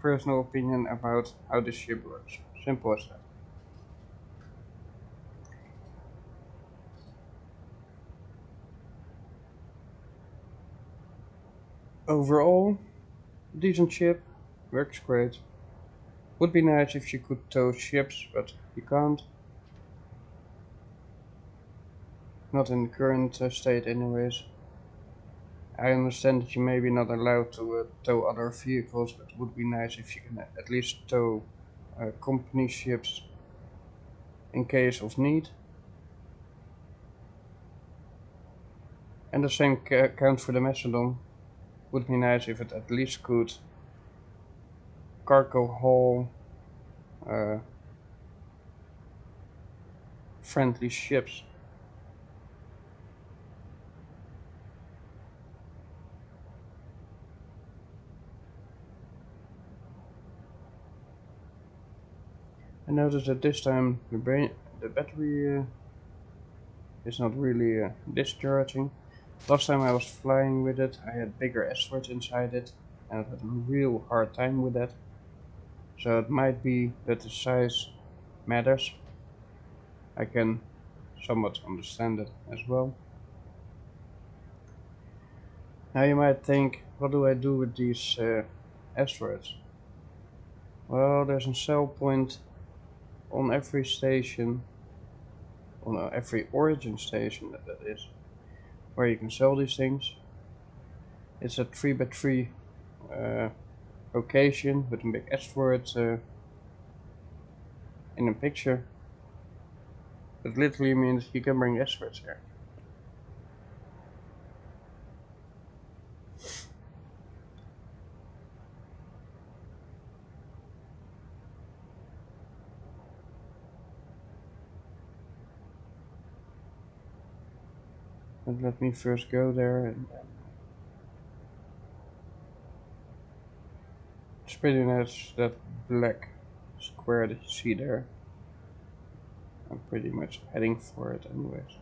personal opinion about how this ship works. Simple as that. Overall, decent ship, works great. Would be nice if you could tow ships, but you can't. Not in the current state anyways. I understand that you may be not allowed to tow other vehicles, but it would be nice if you can at least tow company ships in case of need. And the same counts for the Macedon. Would be nice if it at least could cargo haul friendly ships. I noticed that this time the battery is not really discharging. Last time I was flying with it, I had bigger asteroids inside it, and I had a real hard time with that. So it might be that the size matters. I can somewhat understand it as well. Now you might think, what do I do with these asteroids? Well, there's a sell point on every station, on every origin station that is, where you can sell these things. It's a 3x3 location with a big asteroid in a picture. That literally means you can bring asteroids here. But let me first go there, and it's pretty nice, that black square that you see there. I'm pretty much heading for it anyways.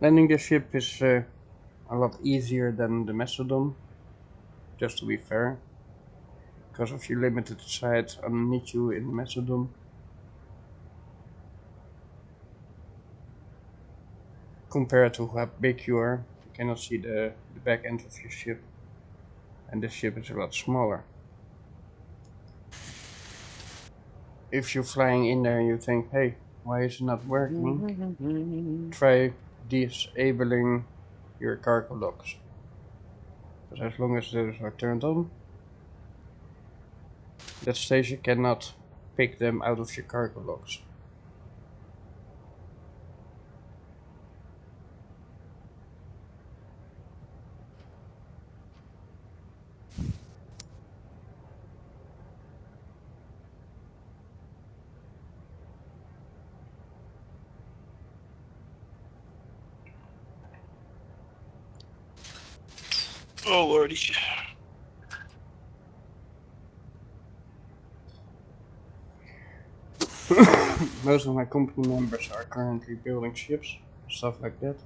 Landing the ship is a lot easier than the Macedon, just to be fair, because of your limited sight underneath you in the Macedon. Compared to how big you are, you cannot see the back end of your ship, and this ship is a lot smaller. If you're flying in there and you think, hey, why is it not working? Try disabling your cargo locks. Because as long as those are turned on, that station cannot pick them out of your cargo locks. Oh lordy. Most of my company members are currently building ships, stuff like that.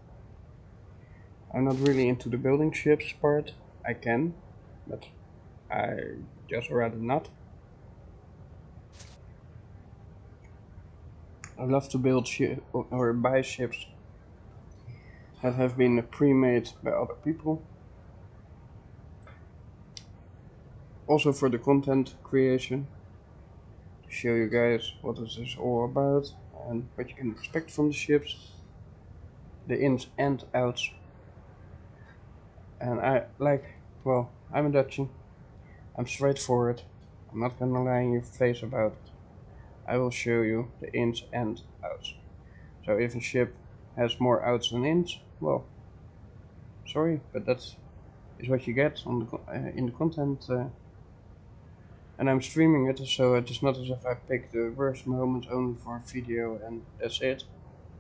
I'm not really into the building ships part. I can, but I just rather not. I love to build or buy ships that have been pre-made by other people. Also for the content creation, to show you guys what this is all about and what you can expect from the ships, the ins and outs. And I'm a Dutchie. I'm straightforward. I'm not gonna lie in your face about it. I will show you the ins and outs. So if a ship has more outs than ins, well, sorry, but that is what you get on the in the content. And I'm streaming it, so it is not as if I pick the worst moment only for a video and that's it.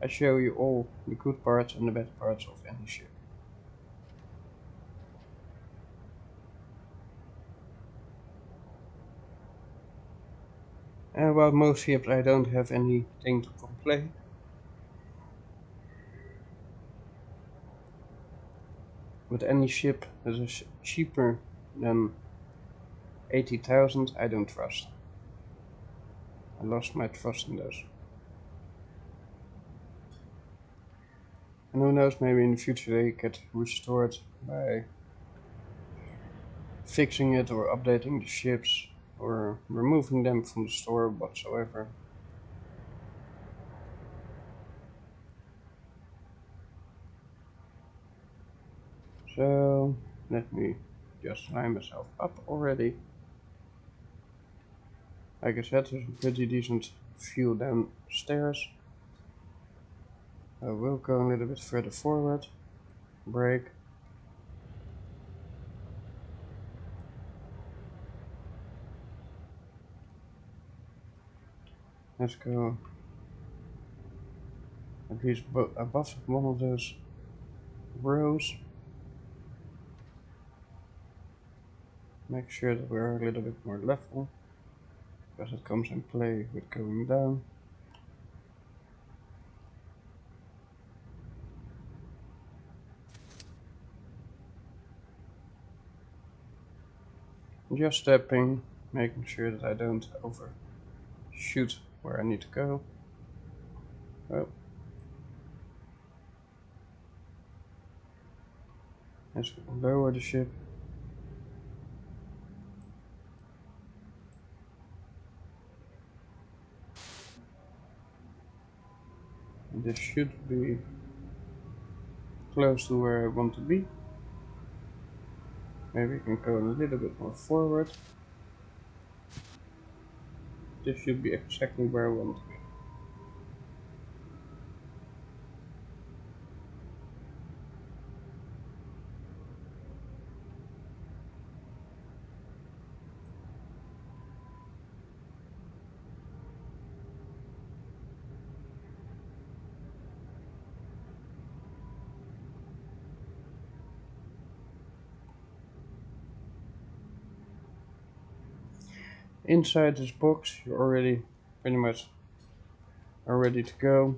I show you all the good parts and the bad parts of any ship. And about most ships I don't have anything to complain. With any ship that is cheaper than 80,000 I don't trust. I lost my trust in those. And who knows, maybe in the future they get restored by fixing it or updating the ships or removing them from the store whatsoever. So let me just line myself up already. Like I said, there's a pretty decent view downstairs. I will go a little bit further forward. Brake. Let's go at least above one of those rows. Make sure that we're a little bit more level, because it comes in play with going down. Just stepping, making sure that I don't overshoot where I need to go. Oh. Let's lower the ship. And this should be close to where I want to be. Maybe we can go a little bit more forward. This should be exactly where I want to be. Inside this box, you're already pretty much are ready to go.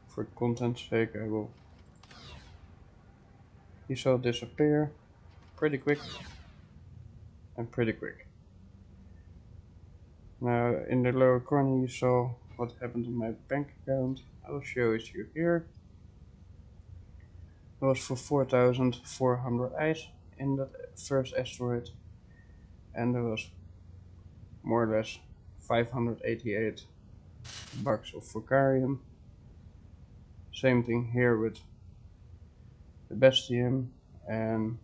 For content's sake, I will. You saw it disappear pretty quick and pretty quick. Now, in the lower corner, you saw what happened on my bank account. I will show it to you here. It was for 4,400 ice in that first asteroid, and there was more or less 588 bucks of Vocarium. Same thing here with the Bestium and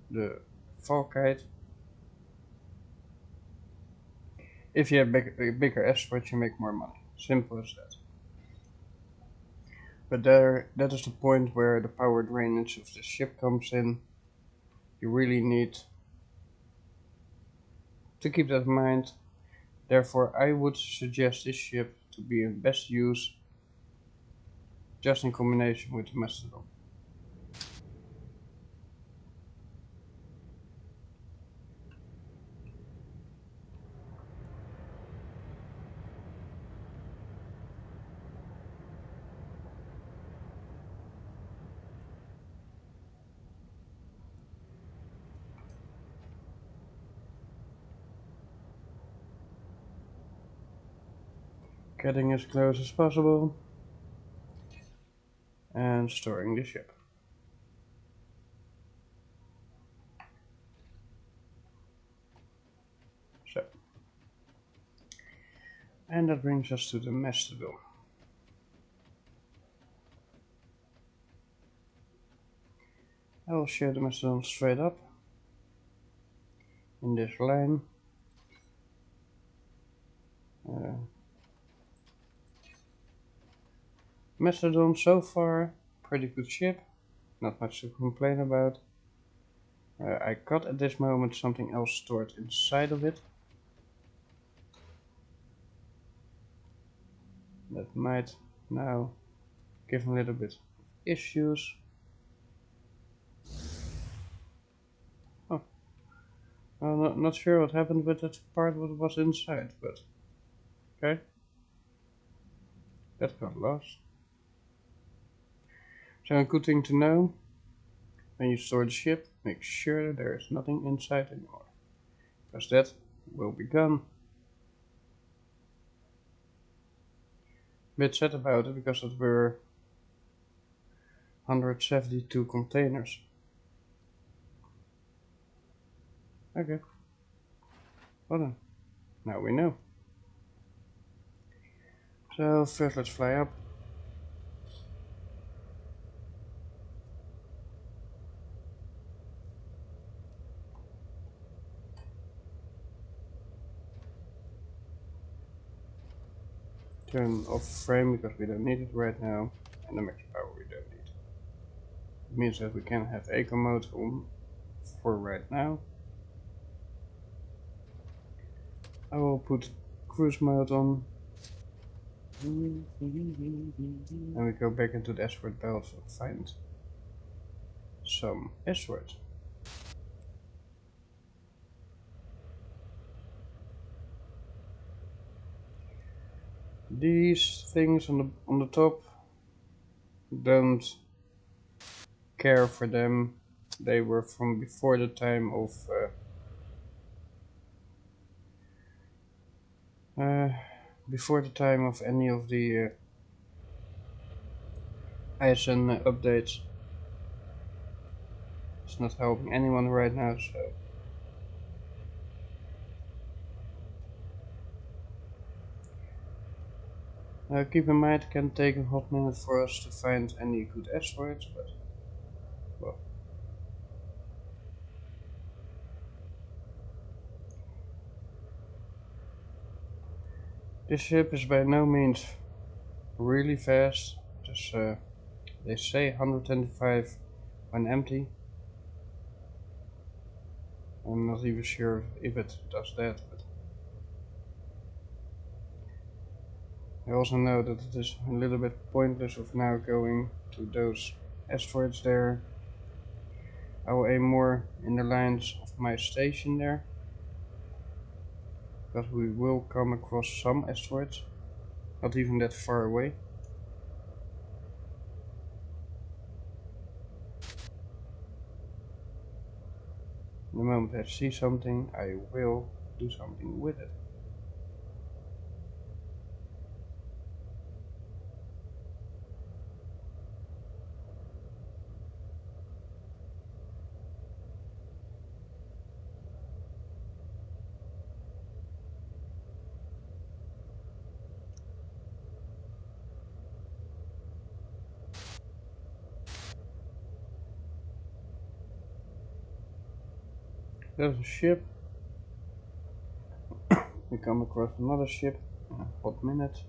the Valkite. If you have bigger asteroids, you make more money. Simple as that. But that is the point where the power drainage of the ship comes in. You really need to keep that in mind. Therefore, I would suggest this ship to be in best use just in combination with the Mastodon. Getting as close as possible and storing the ship. So, and that brings us to the Mastodon. I will share the Mastodon straight up in this line. Mastodon so far, pretty good ship, not much to complain about. I got at this moment something else stored inside of it. That might now give a little bit of issues. Oh, I'm not sure what happened with that part what was inside, but okay. That got lost. So a good thing to know, when you store the ship, make sure there is nothing inside anymore, because that will be gone. Bit sad about it, because it were 172 containers. Okay, well then, now we know. So first let's fly up. Turn off frame because we don't need it right now, and the max power we don't need. It means that we can have eco mode on for right now. I will put cruise mode on, and we go back into the asteroid belt and find some asteroids. These things on the top, don't care for them. They were from before the time of any of the ISN updates. It's not helping anyone right now, so keep in mind it can take a hot minute for us to find any good asteroids, but well. This ship is by no means really fast. Just they say 125 when empty. I'm not even sure if it does that, but I also know that it is a little bit pointless of now going to those asteroids there. I will aim more in the lines of my station there, because we will come across some asteroids, not even that far away. The moment I see something, I will do something with it. There's a ship. We come across another ship in a hot minute.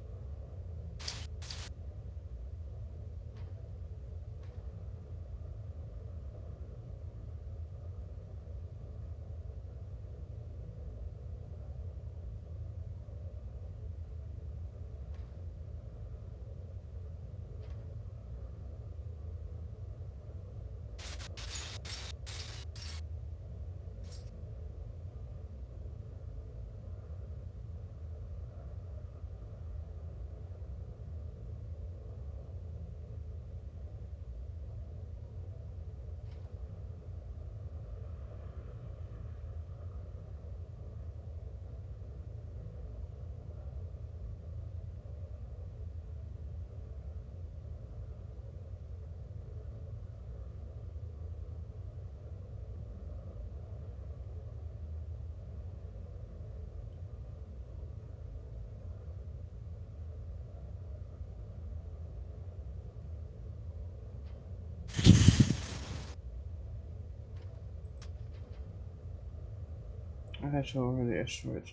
I saw already asteroids.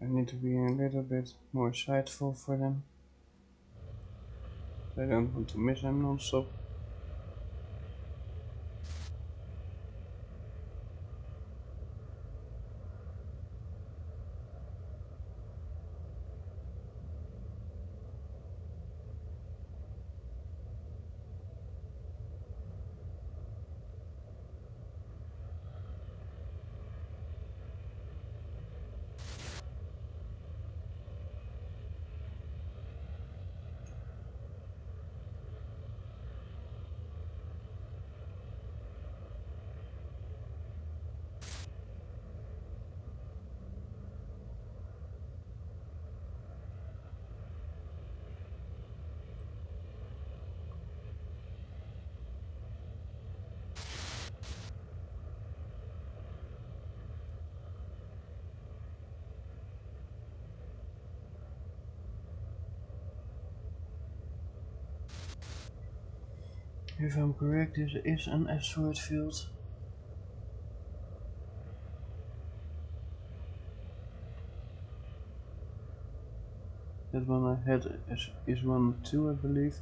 I need to be a little bit more sightful for them. I don't want to miss him non-stop. If I'm correct, this is an asteroid field. That one I had is one too, I believe.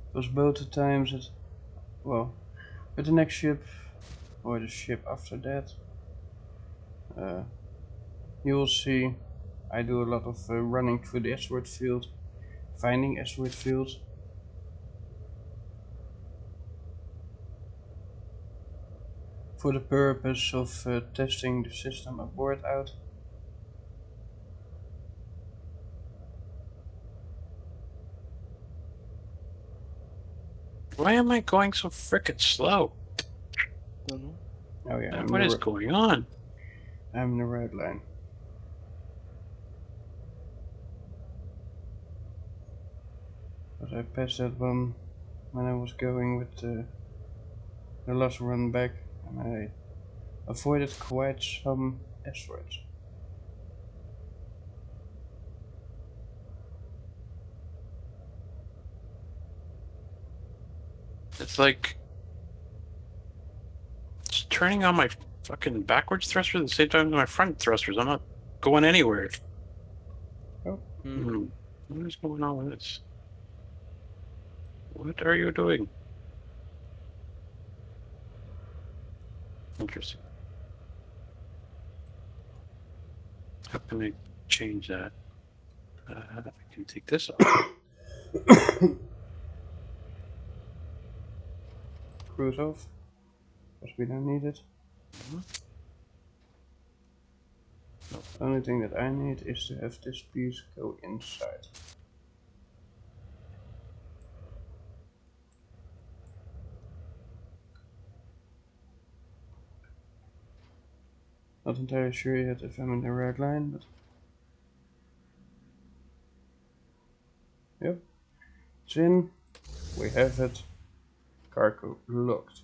It was both the times that, well, with the next ship, or the ship after that, you will see I do a lot of running through the asteroid field, finding asteroid fields. For the purpose of testing the system aboard out. Why am I going so frickin' slow? Don't know. Oh yeah, What is going on? I'm in the right line. But I passed that one when I was going with the last run back, and I avoided quite some asteroids. It's like it's turning on my fucking backwards thruster at the same time as my front thrusters. I'm not going anywhere. Oh. What is going on with this? What are you doing? Interesting. How can I change that? I can take this off. Cruise off, because we don't need it. No. The only thing that I need is to have this piece go inside. Not entirely sure yet if I'm in the right line, but yep, it's in. We have it. Cargo locked.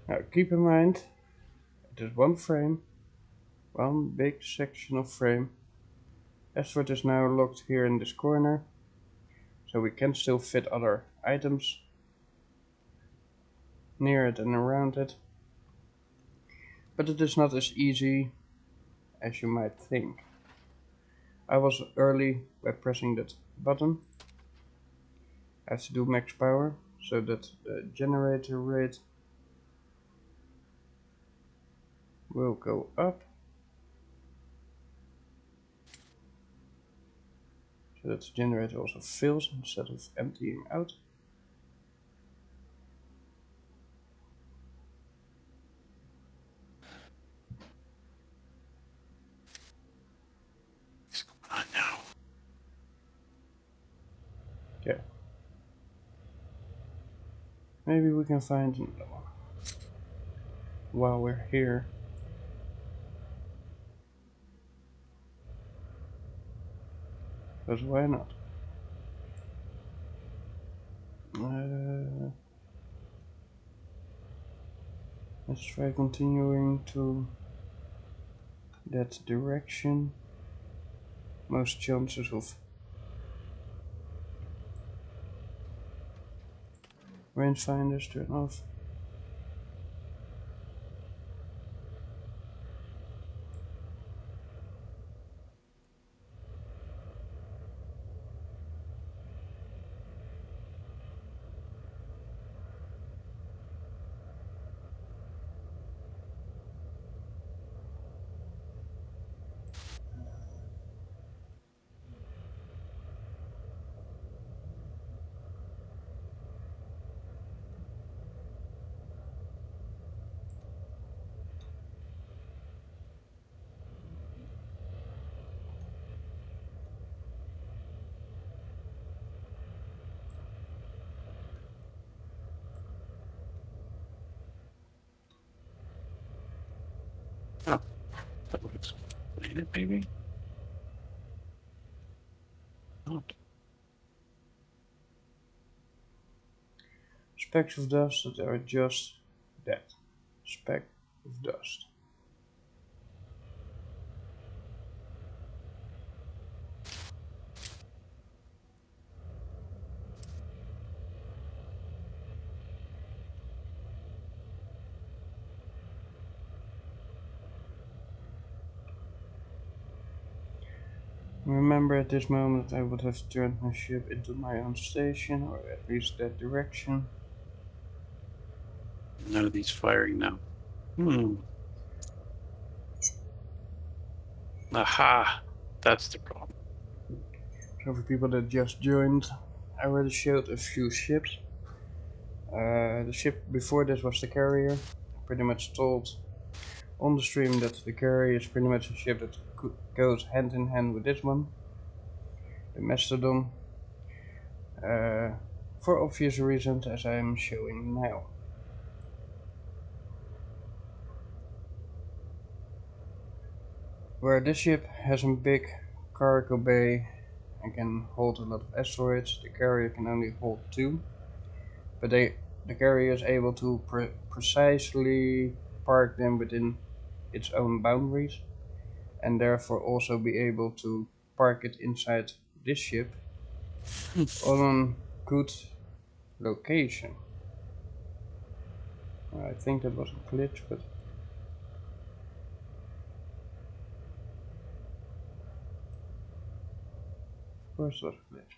Now keep in mind, it is one frame, one big section of frame. Asteroid is now locked here in this corner, so we can still fit other items near it and around it. But it is not as easy as you might think. I was early by pressing that button. I have to do max power so that the generator rate will go up. So that the generator also fills instead of emptying out. What's going on now? Yeah. Maybe we can find another one while we're here. Because why not? Let's try continuing to that direction. Most chances of rangefinders turn off. Oh, that would explain it, maybe? Oh, Specks of dust that are just that. Speck of dust. Remember, at this moment I would have turned my ship into my own station, or at least that direction. none of these firing now. Aha! That's the problem. So for people that just joined, I already showed a few ships. The ship before this was the carrier. I pretty much told on the stream that the carrier is pretty much a ship that goes hand in hand with this one, the Mastodon, for obvious reasons as I am showing now. Where this ship has a big cargo bay and can hold a lot of asteroids, the carrier can only hold 2, but the carrier is able to precisely park them within its own boundaries, and therefore also be able to park it inside this ship on a good location. I think that was a glitch, but of course it was a glitch.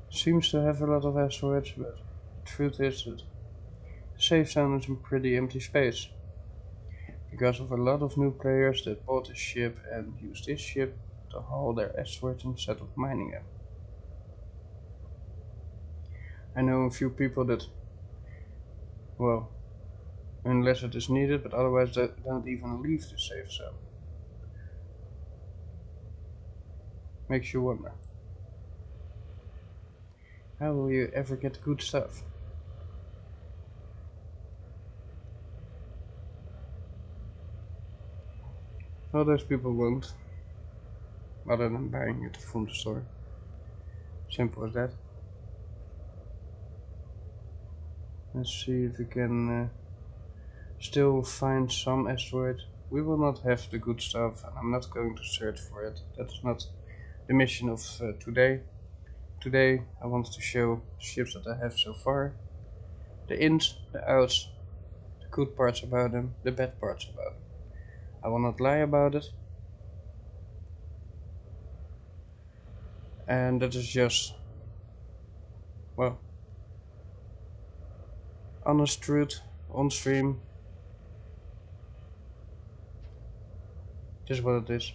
Seems to have a lot of asteroids, but the truth is that the safe zone is a pretty empty space. Because of a lot of new players that bought this ship and used this ship to haul their asteroids instead of mining them. I know a few people that, well, unless it is needed, but otherwise they don't even leave the safe zone. Makes you wonder. How will you ever get good stuff? Well, those people won't. Other than buying it from the store. Simple as that. Let's see if we can still find some asteroid. We will not have the good stuff, and I'm not going to search for it. That's not the mission of today. Today I wanted to show the ships that I have so far. The ins, the outs, the good parts about them, the bad parts about them. I will not lie about it. And that is just, well, honest truth on stream. This is what it is.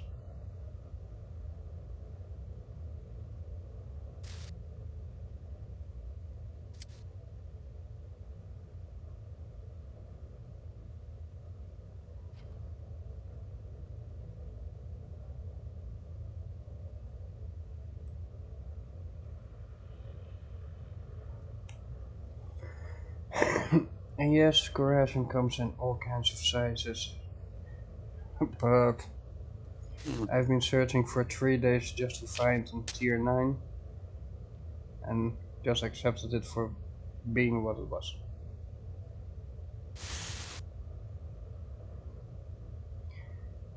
And yes, corrosion comes in all kinds of sizes. But I've been searching for 3 days just to find on tier 9 and just accepted it for being what it was.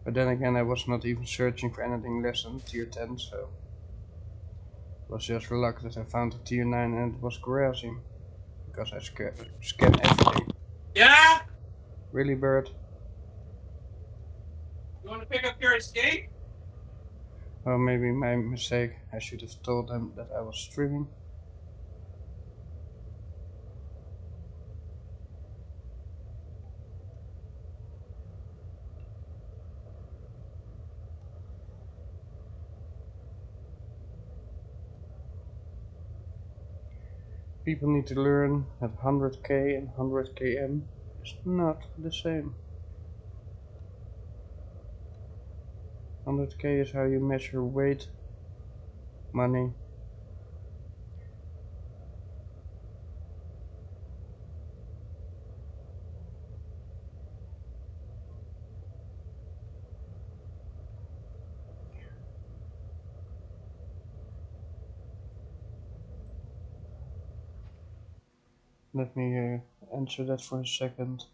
But then again, I was not even searching for anything less than tier 10, so it was just luck that I found a tier 9 and it was corrosion. Because I scan everything. Yeah? Really, Bird? You want to pick up your escape? Well, maybe my mistake. I should have told them that I was streaming. People need to learn that 100k and 100 km is not the same. 100k is how you measure weight, money. Let me answer that for a second.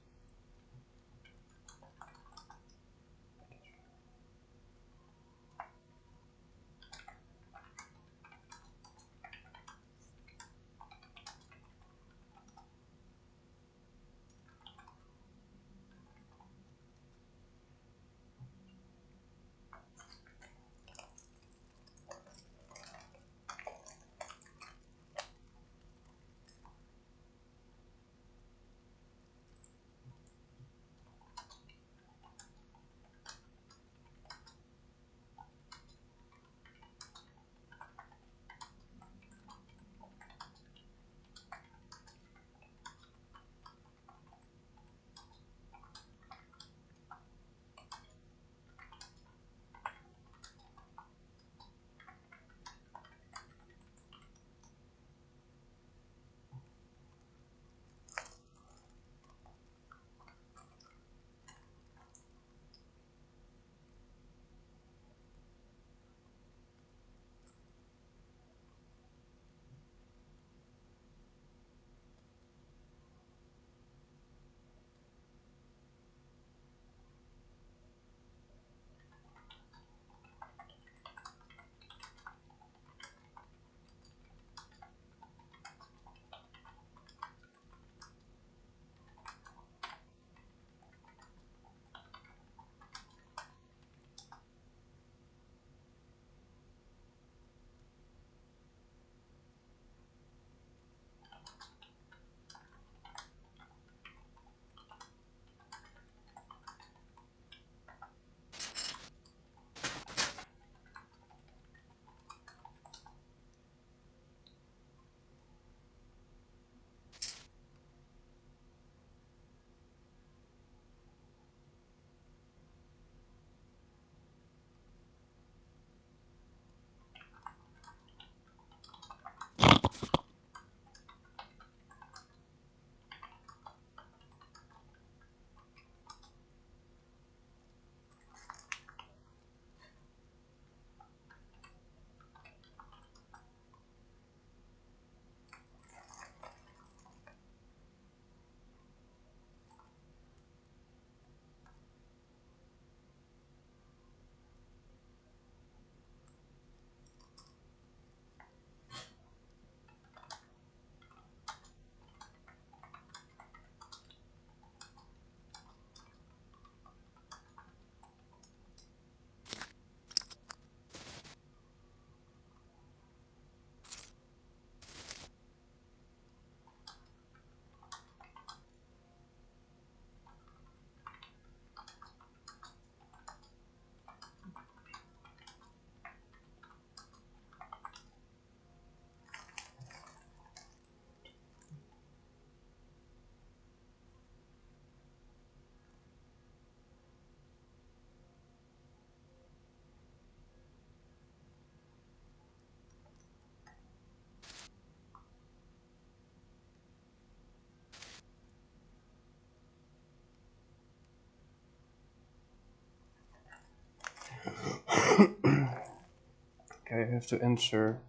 Okay, I have to answer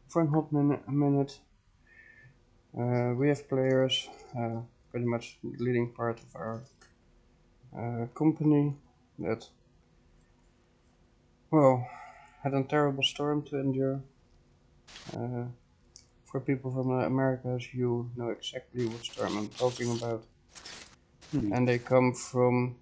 for a hot minute. We have players, pretty much the leading part of our company, that, well, had a terrible storm to endure. For people from the Americas, you know exactly what storm I'm talking about. And they come from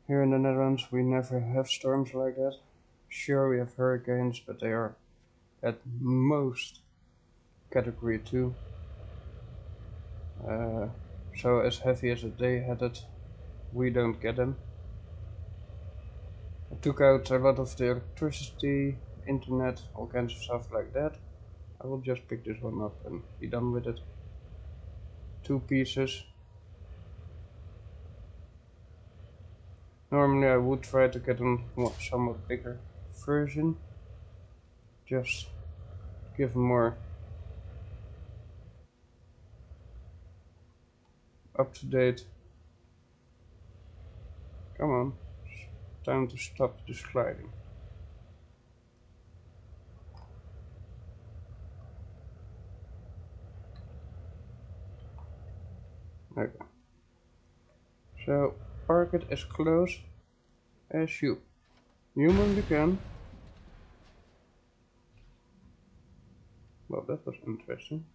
here in the Netherlands. We never have storms like that. Sure, we have hurricanes, but they are at most category 2. So as heavy as they had it, we don't get them. It took out a lot of the electricity, internet, all kinds of stuff like that. I will just pick this one up and be done with it. 2 pieces. Normally I would try to get a somewhat bigger version. Just give more up to date. Come on. It's time to stop the sliding. Okay. So park it as close as you humanly can. Well, that was interesting.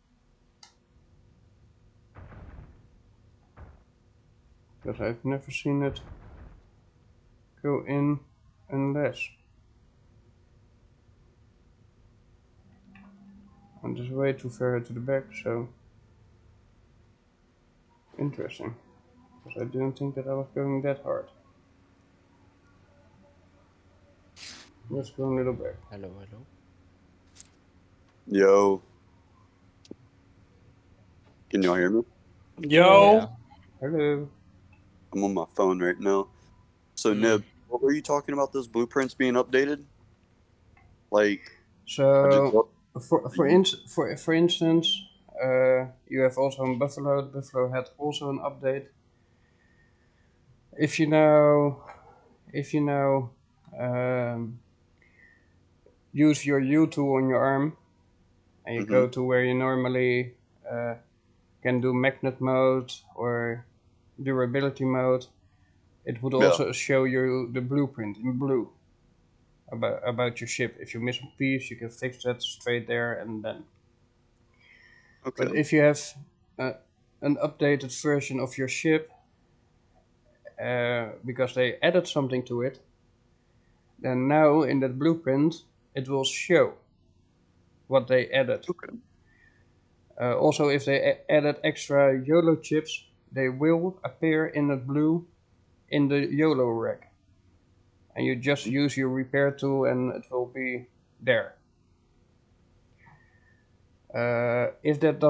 Because I've never seen it go in unless. And it's way too far to the back, so interesting. Because I didn't think that I was going that hard. Let's go a little back. Hello, hello. Yo. Can y'all hear me? Yo. Yeah. Hello. I'm on my phone right now. So, Nib, what were you talking about those blueprints being updated? Like, So, for instance, you have also in Buffalo. Buffalo had also an update. If you now use your U tool on your arm, and you go to where you normally can do magnet mode or durability mode, it would also show you the blueprint in blue about your ship. If you miss a piece, you can fix that straight there and then. Okay. But if you have an updated version of your ship, because they added something to it, then now in that blueprint it will show what they added. Okay. Also, if they added extra YOLO chips, they will appear in the blue in the YOLO rack. And you just use your repair tool and it will be there. If that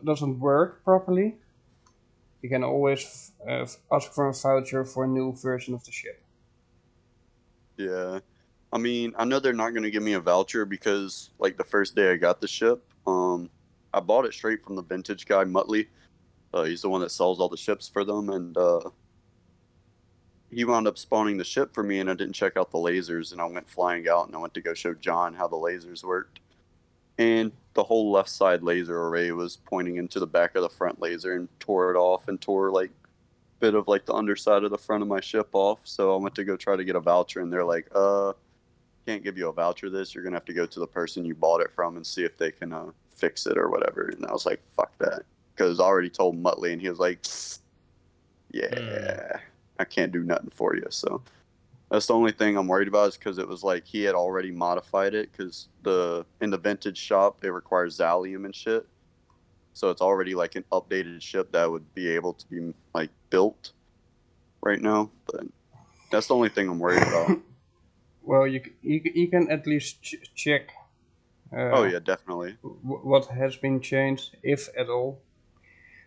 doesn't work properly, you can always ask for a voucher for a new version of the ship. Yeah. I mean, I know they're not going to give me a voucher because, like, the first day I got the ship, I bought it straight from the vintage guy, Muttley. He's the one that sells all the ships for them, and he wound up spawning the ship for me, and I didn't check out the lasers, and I went flying out, and I went to go show John how the lasers worked. And the whole left side laser array was pointing into the back of the front laser and tore it off and tore, like, bit of, like, the underside of the front of my ship off. So I went to go try to get a voucher, and they're like, can't give you a voucher this. You're going to have to go to the person you bought it from and see if they can fix it or whatever. And I was like, fuck that. Because I already told Muttley, and he was like, yeah, I can't do nothing for you. So that's the only thing I'm worried about, is because it was like he had already modified it, because in the vintage shop, it requires Zalium and shit. So it's already like an updated ship that would be able to be like built right now. But that's the only thing I'm worried about. Well, you can at least check. Oh yeah, definitely. What has been changed, if at all.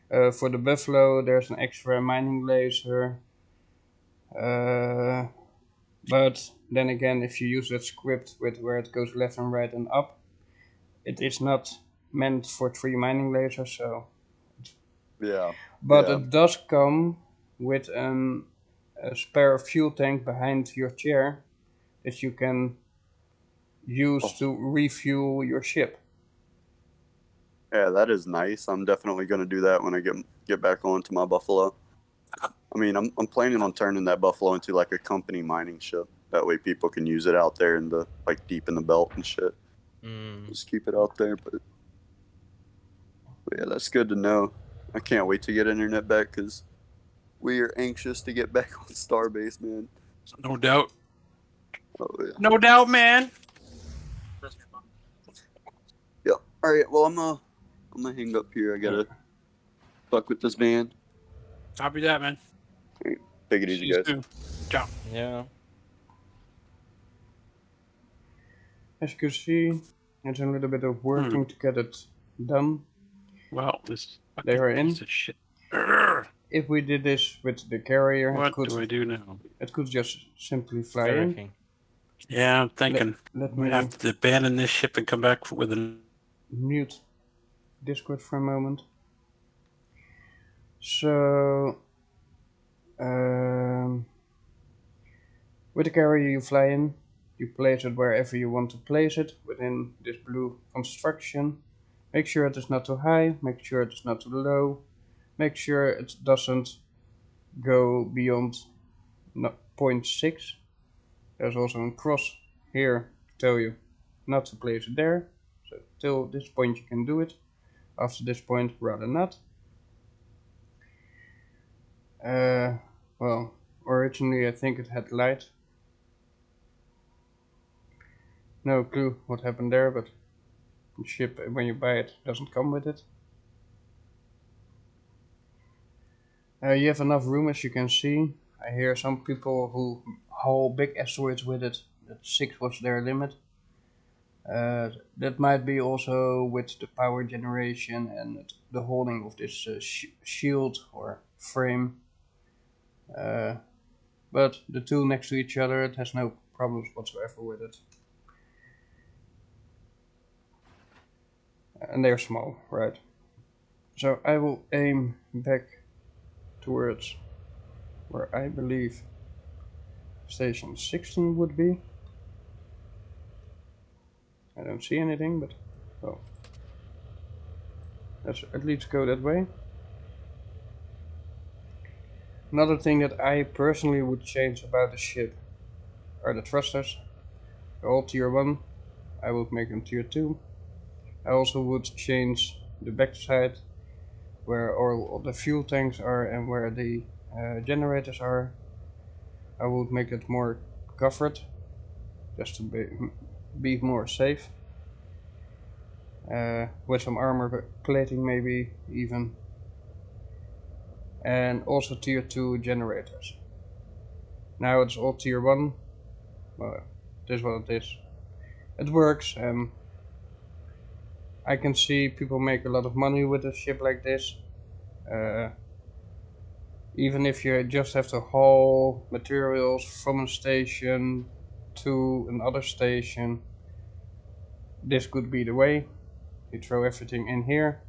For the Buffalo, there's an extra mining laser. But then again, if you use that script with where it goes left and right and up, it is not meant for 3 mining lasers. So. Yeah. But it does come with a spare fuel tank behind your chair that you can use to refuel your ship. Yeah, that is nice. I'm definitely going to do that when I get back onto my Buffalo. I mean, I'm planning on turning that Buffalo into like a company mining ship. That way people can use it out there in the, like, deep in the belt and shit. Just keep it out there. But yeah, that's good to know. I can't wait to get internet back, because we are anxious to get back on Starbase, man. No doubt. Oh yeah. No doubt, man. Yeah. All right. Well, I'm gonna hang up here. I gotta fuck with this van. Copy that, man. Take it See easy, you guys. soon. Ciao. Yeah. As you can see, It's a little bit of working to get it done. Wow, this They fucking are in. piece of shit. Urgh. If we did this with the carrier, What do I do now? it could just simply fly in. Everything. Yeah, I'm thinking Let we me have to abandon this ship and come back with an. mute Discord for a moment. So, with the carrier you fly in, you place it wherever you want to place it within this blue construction. Make sure it is not too high, make sure it is not too low, make sure it doesn't go beyond 0.6. There's also a cross here to tell you not to place it there. So till this point you can do it. After this point, rather not. Well, originally I think it had light. No clue what happened there, but the ship, when you buy it, doesn't come with it. You have enough room, as you can see. I hear some people who haul big asteroids with it, that 6 was their limit. That might be also with the power generation and the holding of this shield or frame. But the two next to each other, it has no problems whatsoever with it. And they're small, right? So I will aim back towards where I believe station 16 would be. I don't see anything, but well, let's at least go that way. Another thing that I personally would change about the ship are the thrusters. They're all tier 1. I would make them tier 2. I also would change the backside where all the fuel tanks are and where the generators are. I would make it more covered, just to be more safe. With some armor plating maybe even. And also tier 2 generators. Now it's all tier 1. Well, it is what it is. It works, and I can see people make a lot of money with a ship like this. Even if you just have to haul materials from a station to another station, this could be the way. You throw everything in here,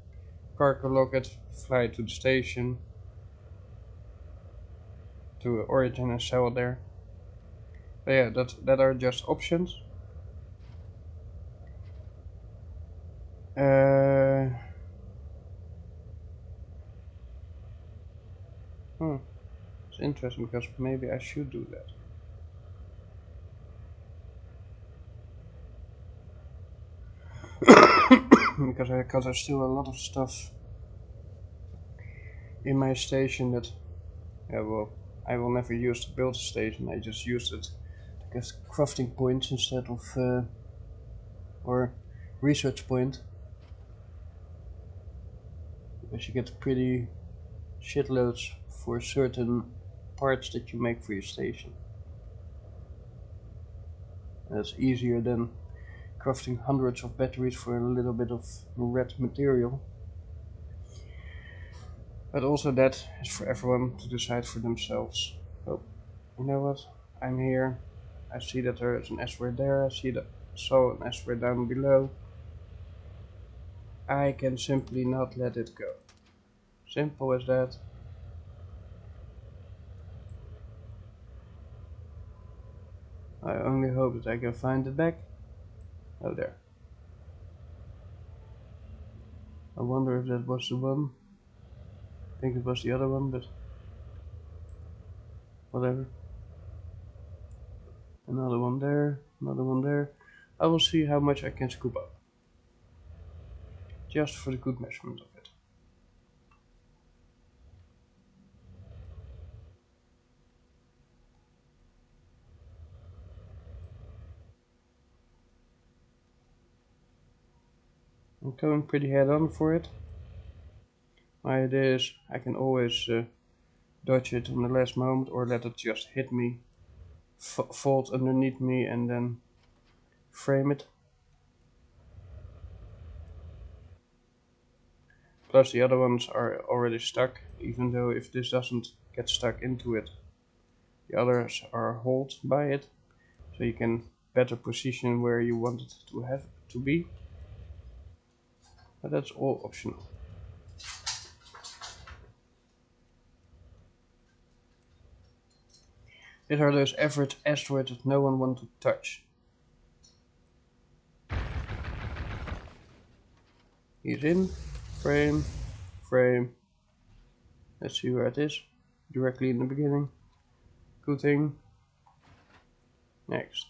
cargo lock it, fly to the station, to origin and sell it there. But yeah, that are just options. It's interesting because maybe I should do that. because there's still a lot of stuff in my station that, yeah, well, I will never use to build a station. I just used it to get crafting points instead of, or research point. Because you get pretty shitloads for certain parts that you make for your station. And it's easier than crafting hundreds of batteries for a little bit of red material. But also that is for everyone to decide for themselves. Oh, you know what? I'm here. I see that there is an asteroid there. I saw an asteroid down below. I can simply not let it go. Simple as that. I only hope that I can find it back. Oh, there. I wonder if that was the one. I think it was the other one, but whatever. Another one there, another one there. I will see how much I can scoop up. Just for the good measurement of it. I'm going pretty head on for it. My idea is I can always dodge it on the last moment or let it just hit me, fold underneath me and then frame it. Plus the other ones are already stuck, even though if this doesn't get stuck into it, the others are held by it, so you can better position where you want it to be. But that's all optional. These are those average asteroids that no one wants to touch. He's in, frame, frame. Let's see where it is. Directly in the beginning. Good thing. Next.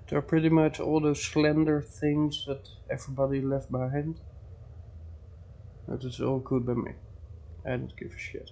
They're pretty much all those slender things that everybody left behind. That is all good by me. I don't give a shit.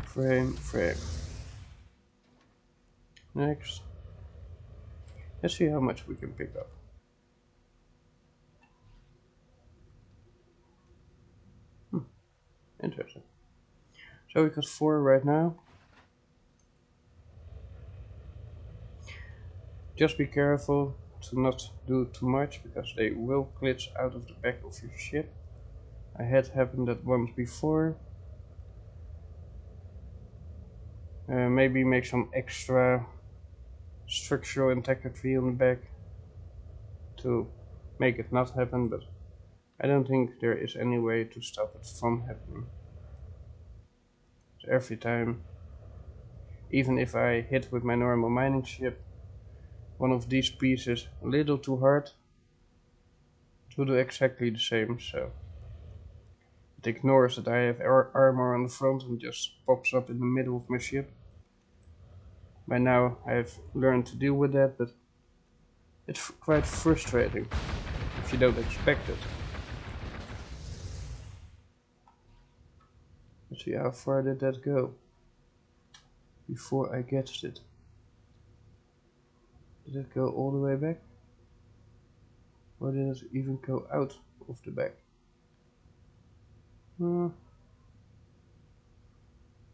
Frame, frame. Next. Let's see how much we can pick up. Interesting. So we got 4 right now. Just be careful to not do too much, because they will glitch out of the back of your ship. I had happened that once before. Maybe make some extra structural integrity on the back to make it not happen, but I don't think there is any way to stop it from happening. So every time, even if I hit with my normal mining ship one of these pieces a little too hard, it will do exactly the same. So it ignores that I have armor on the front and just pops up in the middle of my ship. By now I've learned to deal with that, but it's quite frustrating if you don't expect it. Let's see, how far did that go before I guessed it? Did it go all the way back? Or did it even go out of the back?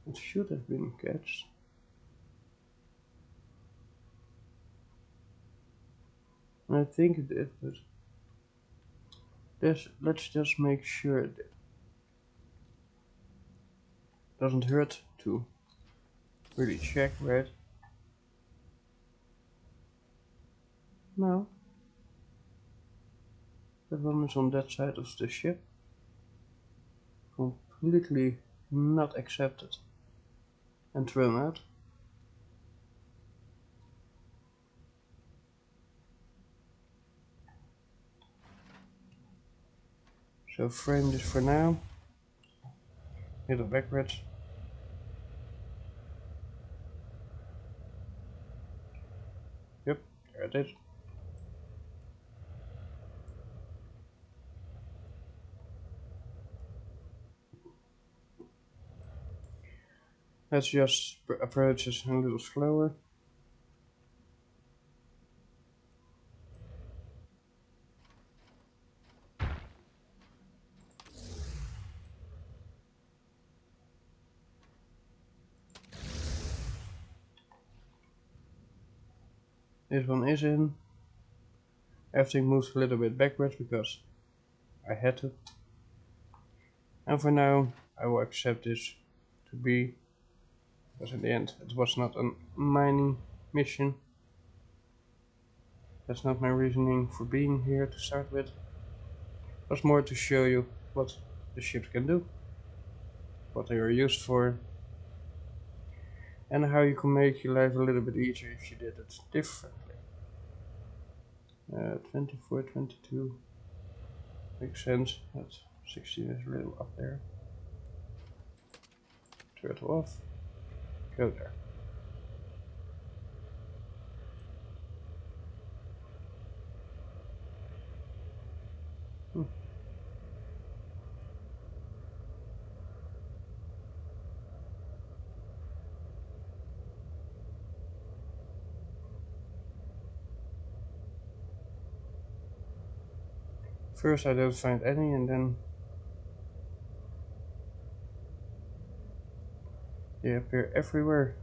It should have been catched. I think it did, but let's just make sure it doesn't hurt to really check, right? No. That one is on that side of the ship. Completely not accepted and thrown out. So frame this for now. Hit it backwards. Yep, there it is. Let's just approach this a little slower. This one is in. Everything moves a little bit backwards because I had to. And for now, I will accept this to be, because in the end it was not a mining mission. That's not my reasoning for being here to start with. It was more to show you what the ships can do, what they are used for, and how you can make your life a little bit easier if you did it differently. 24, 22 makes sense. That 16 is a little up there. Turtle off. Go there. First I don't find any, and then they appear everywhere.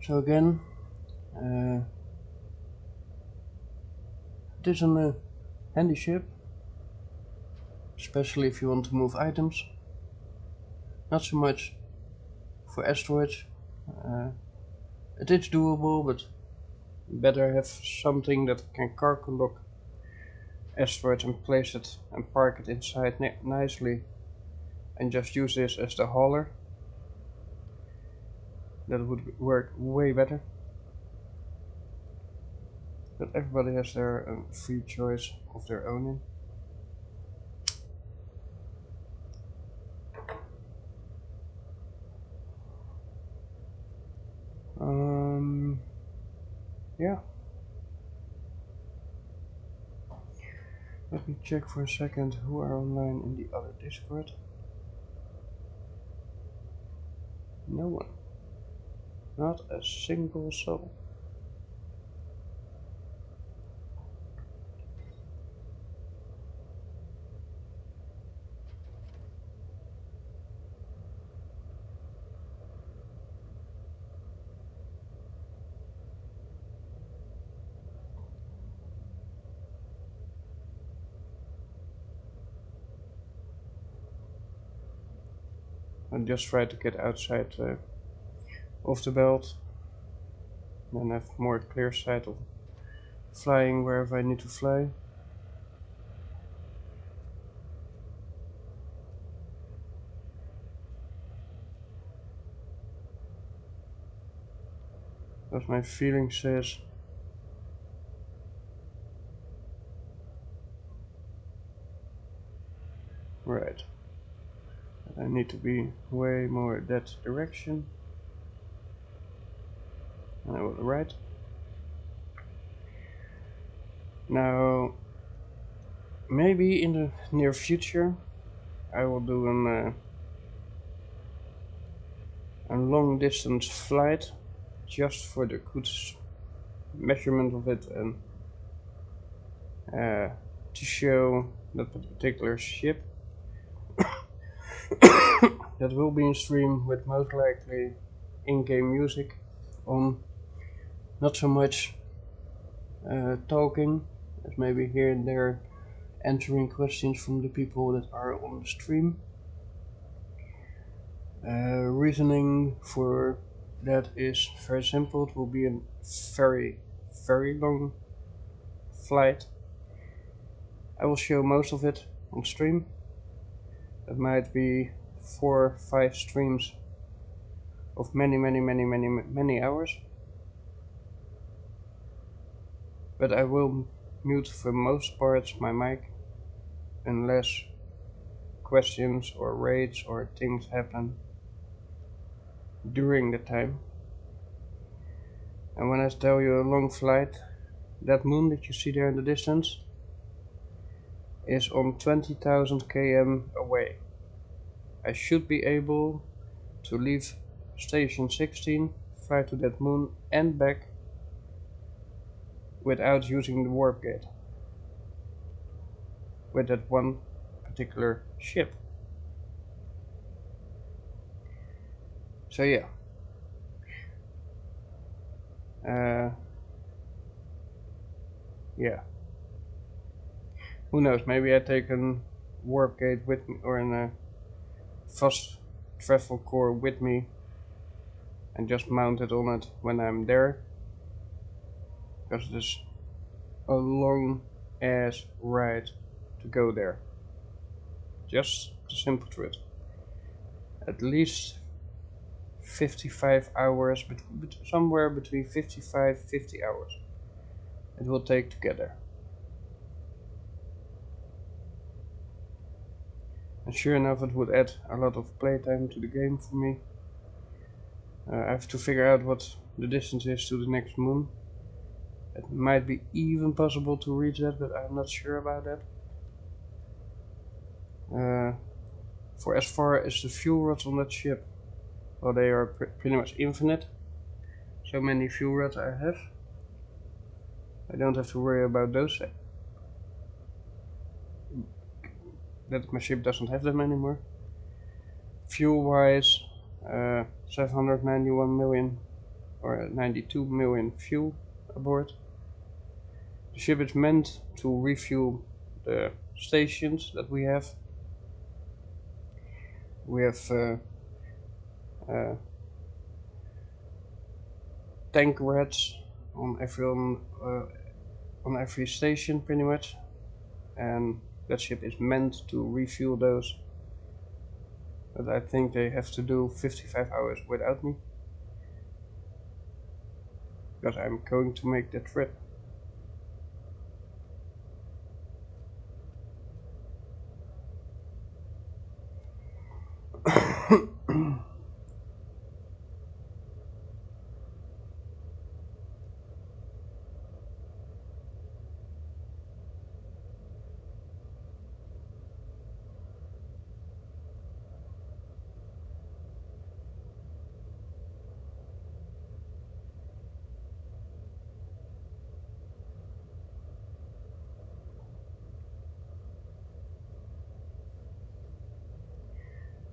So again, it is a handy ship, especially if you want to move items. Not so much for asteroids. It is doable, but better have something that can cargo lock asteroids and place it and park it inside nicely, and just use this as the hauler. That would work way better. But everybody has their free choice of their own. Yeah. Let me check for a second who are online in the other Discord. No one. Not a single soul. I just try to get outside of the belt, then have more clear sight of flying wherever I need to fly. As my feeling says. Right. I need to be way more that direction. And I will right. Now, maybe in the near future, I will do a long distance flight just for the good measurement of it and to show that particular ship. That will be in stream with most likely in-game music on, not so much talking as maybe here and there answering questions from the people that are on the stream. Reasoning for that is very simple. It will be a very, very long flight. I will show most of it on stream. That might be 4 or 5 streams of many hours. But I will mute for most parts my mic unless questions or raids or things happen during the time. And when I tell you a long flight, that moon that you see there in the distance is on 20,000 km away. I should be able to leave station 16, fly to that moon and back without using the warp gate with that one particular ship. So yeah. Yeah. Who knows, maybe I take a warp gate with me or a fast travel core with me and just mount it on it when I'm there, because it is a long ass ride to go there. Just the simple truth. At least 55 hours, somewhere between 55-50 hours it will take to get there. And sure enough, it would add a lot of playtime to the game for me. I have to figure out what the distance is to the next moon. It might be even possible to reach that, but I'm not sure about that. For as far as the fuel rods on that ship, well, they are pretty much infinite. So many fuel rods I have. I don't have to worry about those. That my ship doesn't have them anymore. Fuel wise, 791 million or 92 million fuel aboard. The ship is meant to refuel the stations that we have. We have tank rats on every station pretty much, and that ship is meant to refuel those, but I think they have to do 55 hours without me, because I'm going to make the trip.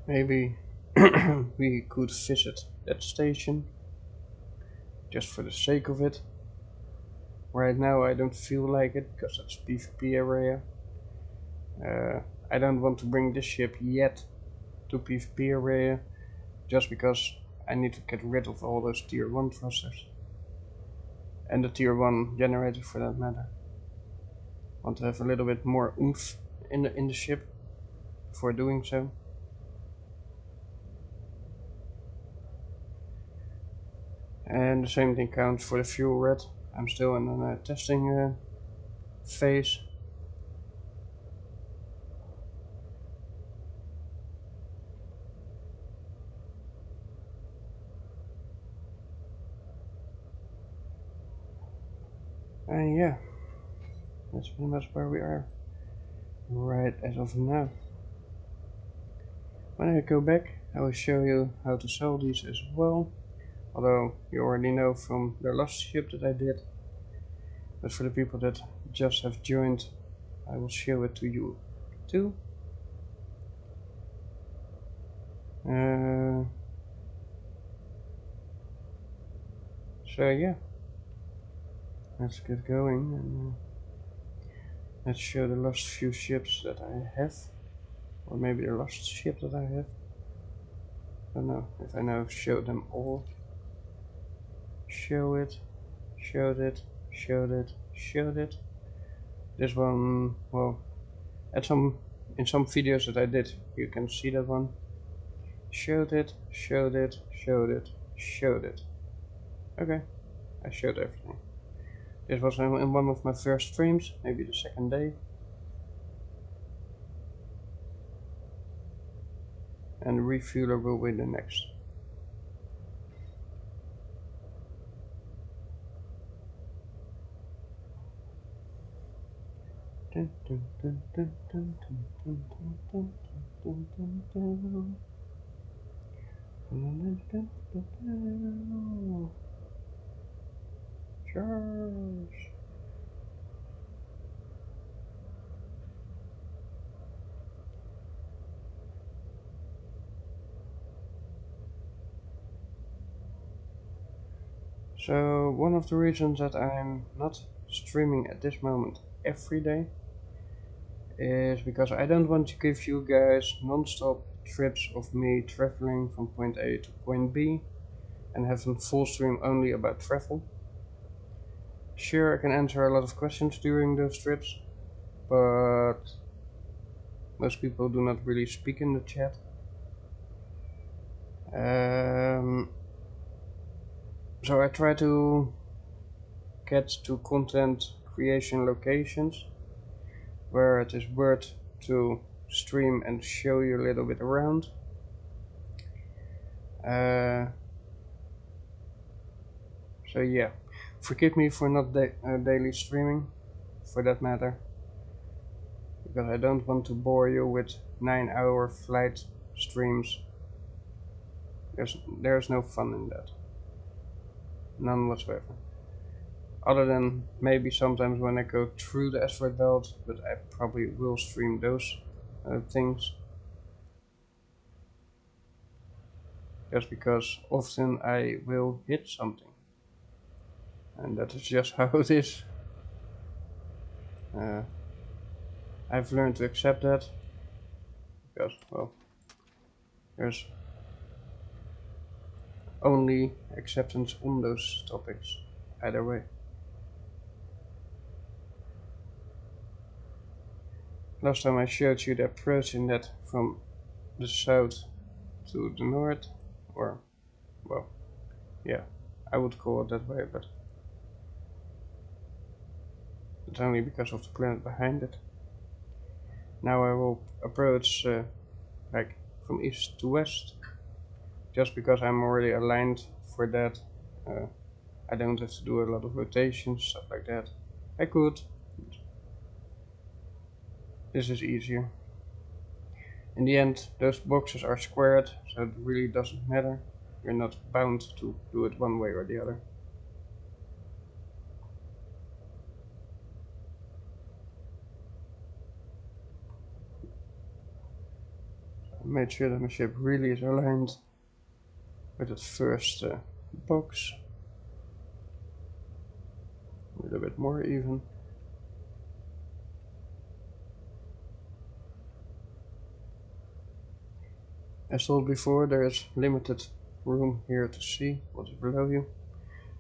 Maybe we could visit that station just for the sake of it. Right now I don't feel like it, because it's PvP area. I don't want to bring this ship yet to PvP area, just because I need to get rid of all those tier 1 thrusters. And the tier 1 generator for that matter. Want to have a little bit more oomph in the ship before doing so. And the same thing counts for the fuel red. I'm still in a testing phase. And yeah, that's pretty much where we are right as of now. When I go back, I will show you how to sell these as well. Although you already know from the last ship that I did. But for the people that just have joined, I will show it to you too. So yeah, let's get going and let's show the last few ships that I have. Or maybe the last ship that I have. I don't know if I now show them all. Show it, showed it, showed it, showed it. This one, well, in some videos that I did, you can see that one. Showed it, showed it, showed it, showed it. Okay, I showed everything. This was in one of my first streams, maybe the second day. And the refueler will be the next. Charge. So one of the reasons that I'm not streaming at this moment every day is because I don't want to give you guys non-stop trips of me traveling from point A to point B and have a full stream only about travel. Sure, I can answer a lot of questions during those trips, but most people do not really speak in the chat. So I try to get to content creation locations where it is worth to stream and show you a little bit around. So yeah, forgive me for not daily streaming, for that matter, because I don't want to bore you with 9-hour flight streams. There's no fun in that, none whatsoever. Other than maybe sometimes when I go through the asteroid belt, but I probably will stream those things. Just because often I will hit something. And that is just how it is. I've learned to accept that. Because, well, there's only acceptance on those topics. Either way. Last time I showed you the approach in that from the south to the north. Or, well, yeah, I would call it that way, but it's only because of the planet behind it. Now I will approach like from east to west, just because I'm already aligned for that. I don't have to do a lot of rotations, stuff like that. I could. This is easier. In the end, those boxes are squared, so it really doesn't matter. You're not bound to do it one way or the other. I made sure that my ship really is aligned with that first box. A little bit more even. As told before, there is limited room here to see what is below you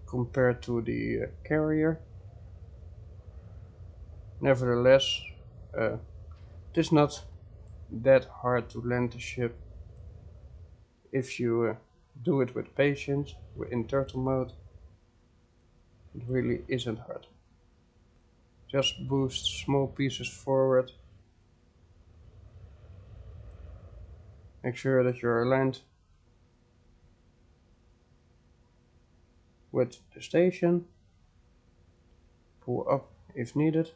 compared to the carrier. Nevertheless, it is not that hard to land the ship if you do it with patience, in turtle mode. It really isn't hard. Just boost small pieces forward. Make sure that you're aligned with the station. Pull up if needed.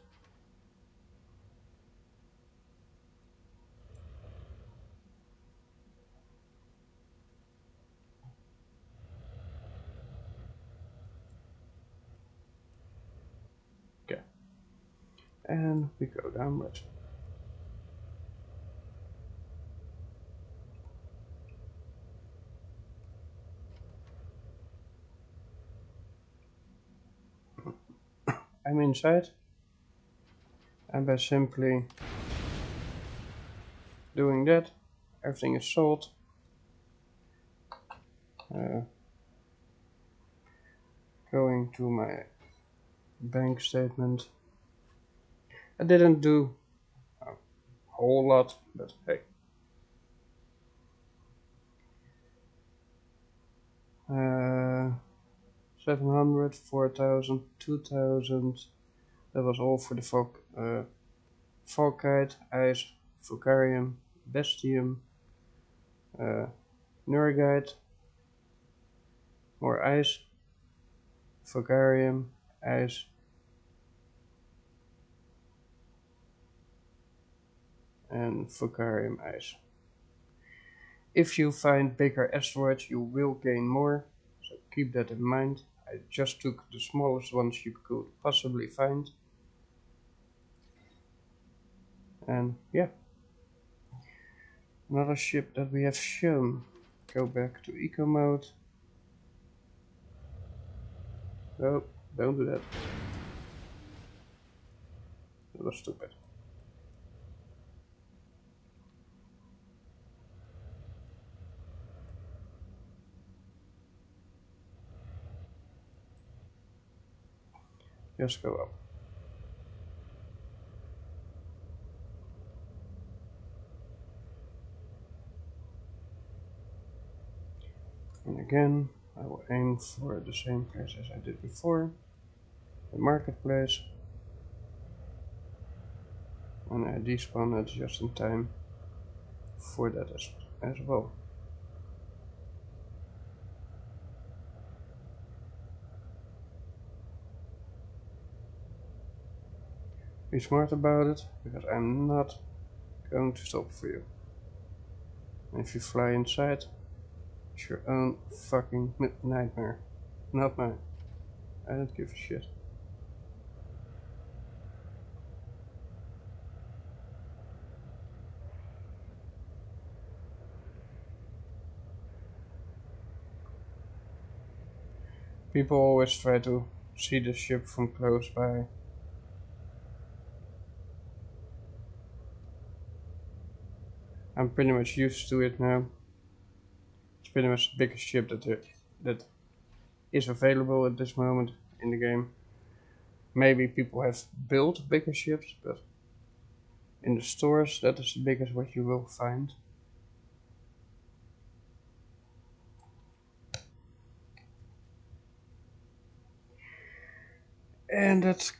Okay. And we go downwards. I'm inside, and by simply doing that, everything is sold. Going to my bank statement. I didn't do a whole lot, but hey. 700, 4,000, 2,000. That was all for the Falkite, Ice, Vulgarium, Bestium, Nurgite, more Ice, Vulgarium, Ice, and Vulgarium Ice. If you find bigger asteroids, you will gain more, so keep that in mind. I just took the smallest ones you could possibly find. And yeah, another ship that we have shown. Go back to eco mode. No, don't do that. That was stupid. just go up. And again, I will aim for the same place as I did before, the marketplace, and I despawn it just in time for that as well. Be smart about it, because I'm not going to stop for you. And if you fly inside, it's your own fucking nightmare, not mine. I don't give a shit. People always try to see the ship from close by. I'm pretty much used to it now. It's pretty much the biggest ship that is available at this moment in the game. Maybe people have built bigger ships, but in the stores that is the biggest what you will find. And that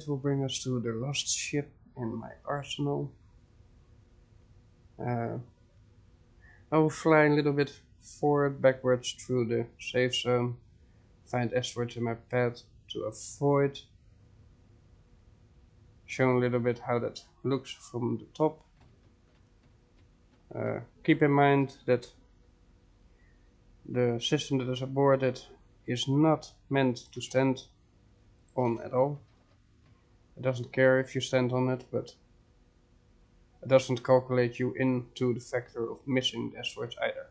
will bring us to the last ship in my arsenal. I will fly a little bit forward, backwards through the safe zone, find asteroids in my path to avoid, show a little bit how that looks from the top. Keep in mind that the system that is aboard it is not meant to stand on at all. It doesn't care if you stand on it, but it doesn't calculate you into the factor of missing the asteroids either.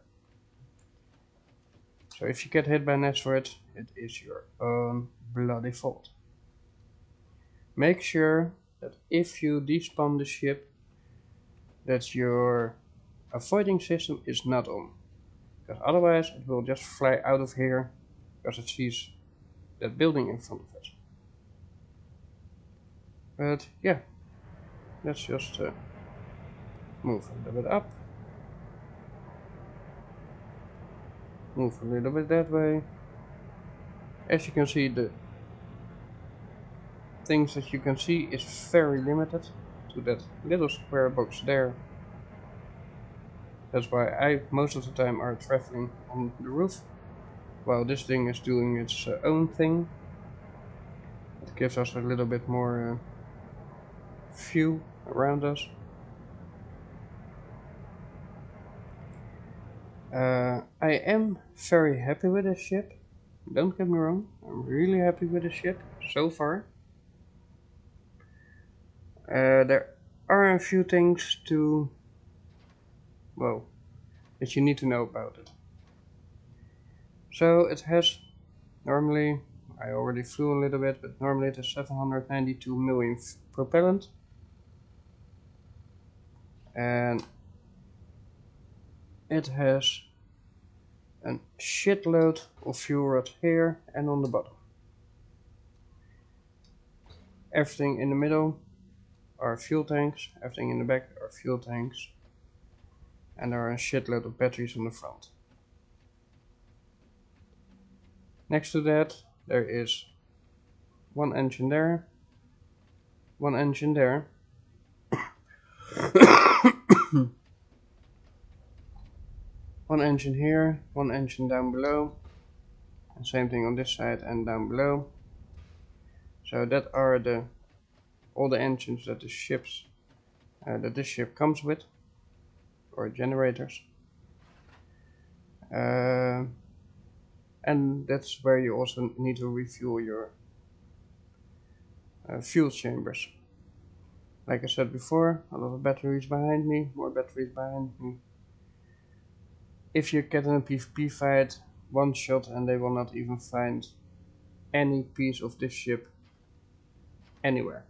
So if you get hit by an asteroid, it is your own bloody fault. Make sure that if you despawn the ship, that your avoiding system is not on. Because otherwise it will just fly out of here because it sees that building in front of it. But yeah, let's just move a little bit up. Move a little bit that way. As you can see, the things that you can see is very limited to that little square box there. That's why I most of the time are traveling on the roof, while this thing is doing its own thing. It gives us a little bit more view around us. I am very happy with this ship, don't get me wrong, I'm really happy with the ship so far. There are a few things that you need to know about it. So it has, normally, I already flew a little bit, but normally it has 792 million propellant. And it has a shitload of fuel rod here and on the bottom. Everything in the middle are fuel tanks, everything in the back are fuel tanks, and there are a shitload of batteries on the front. Next to that, there is one engine there, one engine there, one engine here, one engine down below, and same thing on this side and down below. So that are all the engines that this ship comes with, or generators. And that's where you also need to refuel your fuel chambers. Like I said before, a lot of batteries behind me, more batteries behind me. If you get in a PvP fight, one shot and they will not even find any piece of this ship anywhere.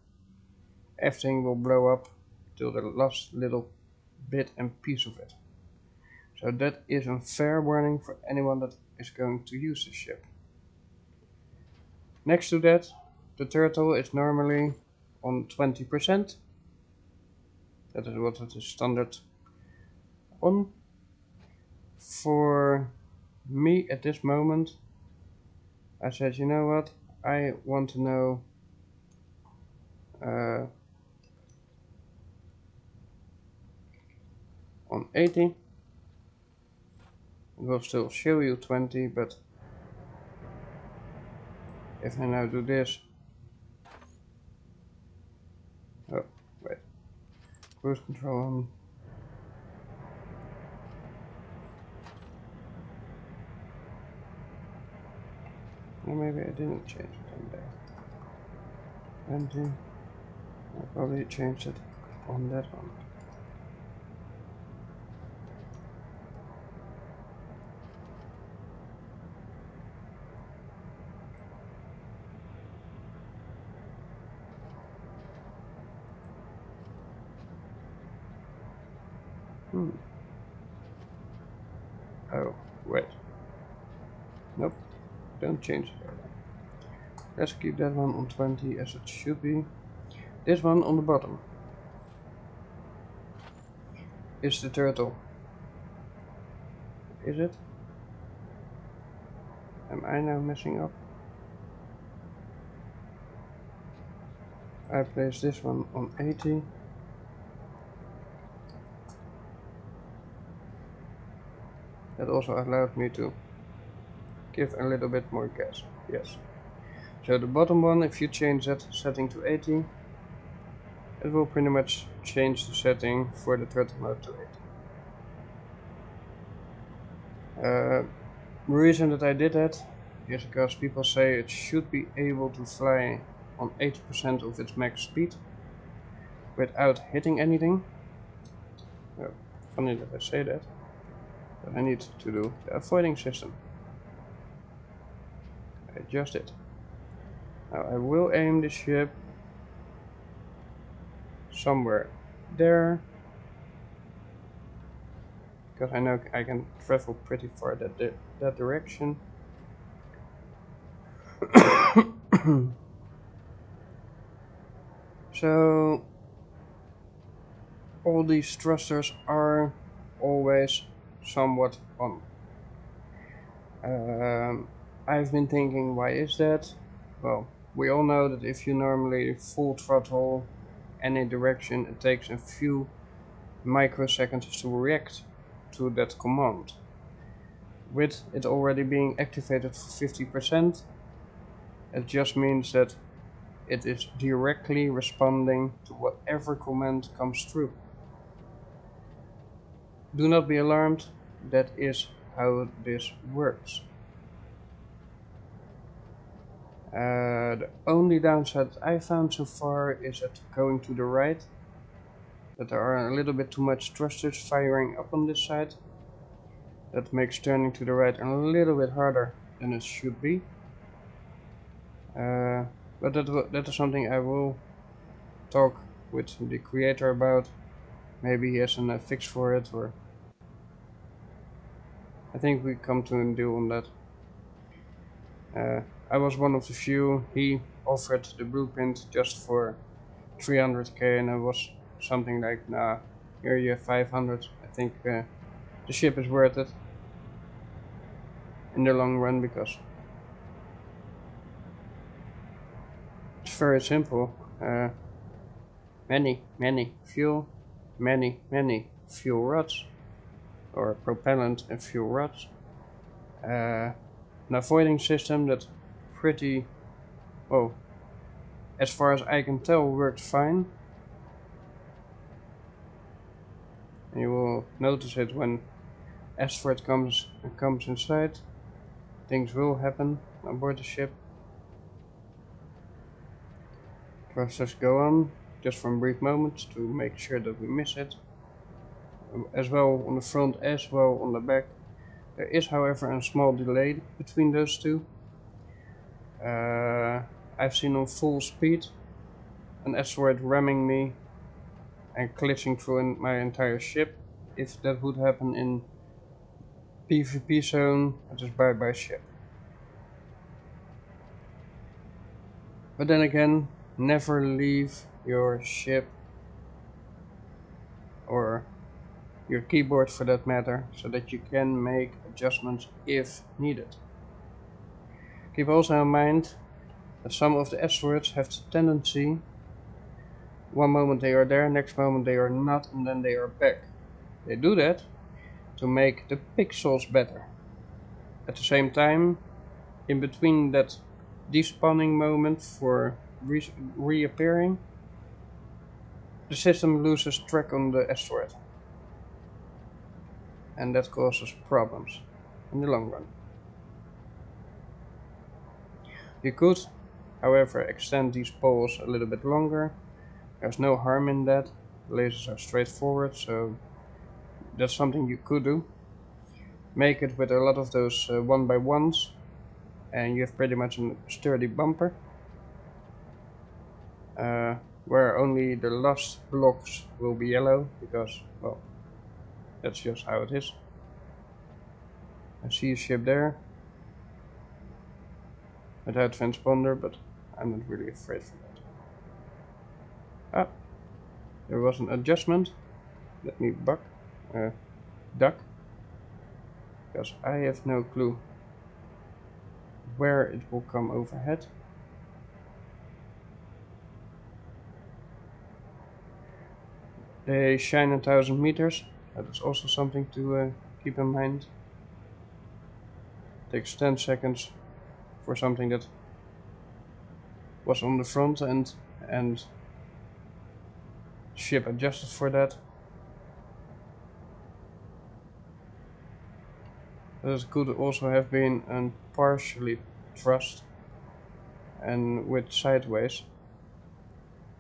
Everything will blow up till the last little bit and piece of it. So that is a fair warning for anyone that is going to use this ship. Next to that, the turtle is normally on 20%. That is what it is standard on. For me at this moment, I said, you know what, I want to know on 80. It will still show you 20, but if I now do this, oh wait, cruise control on. Or maybe I didn't change it on there. 20. I probably changed it on that one. Oh, wait. Nope, don't change it there then. Let's keep that one on 20 as it should be. This one on the bottom is the turtle. Is it? Am I now messing up? I place this one on 80. That also allowed me to give a little bit more gas. Yes. So the bottom one, if you change that setting to 80, it will pretty much change the setting for the turtle mode to 80. The reason that I did that is because people say it should be able to fly on 80% of its max speed without hitting anything. Oh, funny that I say that, but I need to do the avoiding system. I just did. Now I will aim the ship somewhere there, because I know I can travel pretty far that direction. So all these thrusters are always somewhat on. I've been thinking, why is that? Well, we all know that if you normally full throttle any direction, it takes a few microseconds to react to that command. With it already being activated for 50%, it just means that it is directly responding to whatever command comes through. Do not be alarmed, that is how this works. The only downside I found so far is that going to the right, that there are a little bit too much thrusters firing up on this side. That makes turning to the right a little bit harder than it should be. But that is something I will talk with the creator about. Maybe he has a fix for it, or I think we come to a deal on that. I was one of the few. He offered the blueprint just for 300k, and it was something like, nah, here you have 500. I think the ship is worth it in the long run, because it's very simple. Many fuel, many fuel rods, or propellant and fuel rods. An avoiding system that pretty, well, as far as I can tell, works fine. And you will notice it when asteroid comes inside. Things will happen aboard the ship. Thrusters go on just for brief moments to make sure that we miss it. As well on the front as well on the back. There is, however, a small delay between those two. I've seen on full speed an asteroid ramming me and glitching through my entire ship. If that would happen in PvP zone, it is bye bye ship. But then again, never leave your ship or your keyboard for that matter, so that you can make adjustments if needed. Keep also in mind that some of the asteroids have the tendency, one moment they are there, next moment they are not, and then they are back. They do that to make the pixels better. At the same time, in between that despawning moment for reappearing, the system loses track on the asteroid. And that causes problems in the long run. You could, however, extend these poles a little bit longer. There's no harm in that. The lasers are straightforward, so that's something you could do. Make it with a lot of those 1x1s, and you have pretty much a sturdy bumper. Where only the last blocks will be yellow, because, well, that's just how it is. I see a ship there without transponder, but I'm not really afraid for that. Ah, there was an adjustment. Let me duck, because I have no clue where it will come overhead. They shine 1,000 meters. That is also something to keep in mind. It takes 10 seconds for something that was on the front end and ship adjusted for that. But it could also have been partially thrust and with sideways,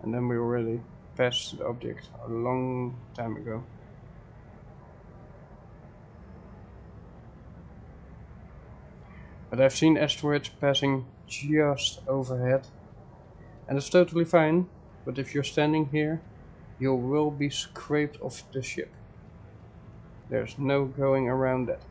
and then we already passed the object a long time ago. But I've seen asteroids passing just overhead, and it's totally fine, but if you're standing here, you will be scraped off the ship. There's no going around that.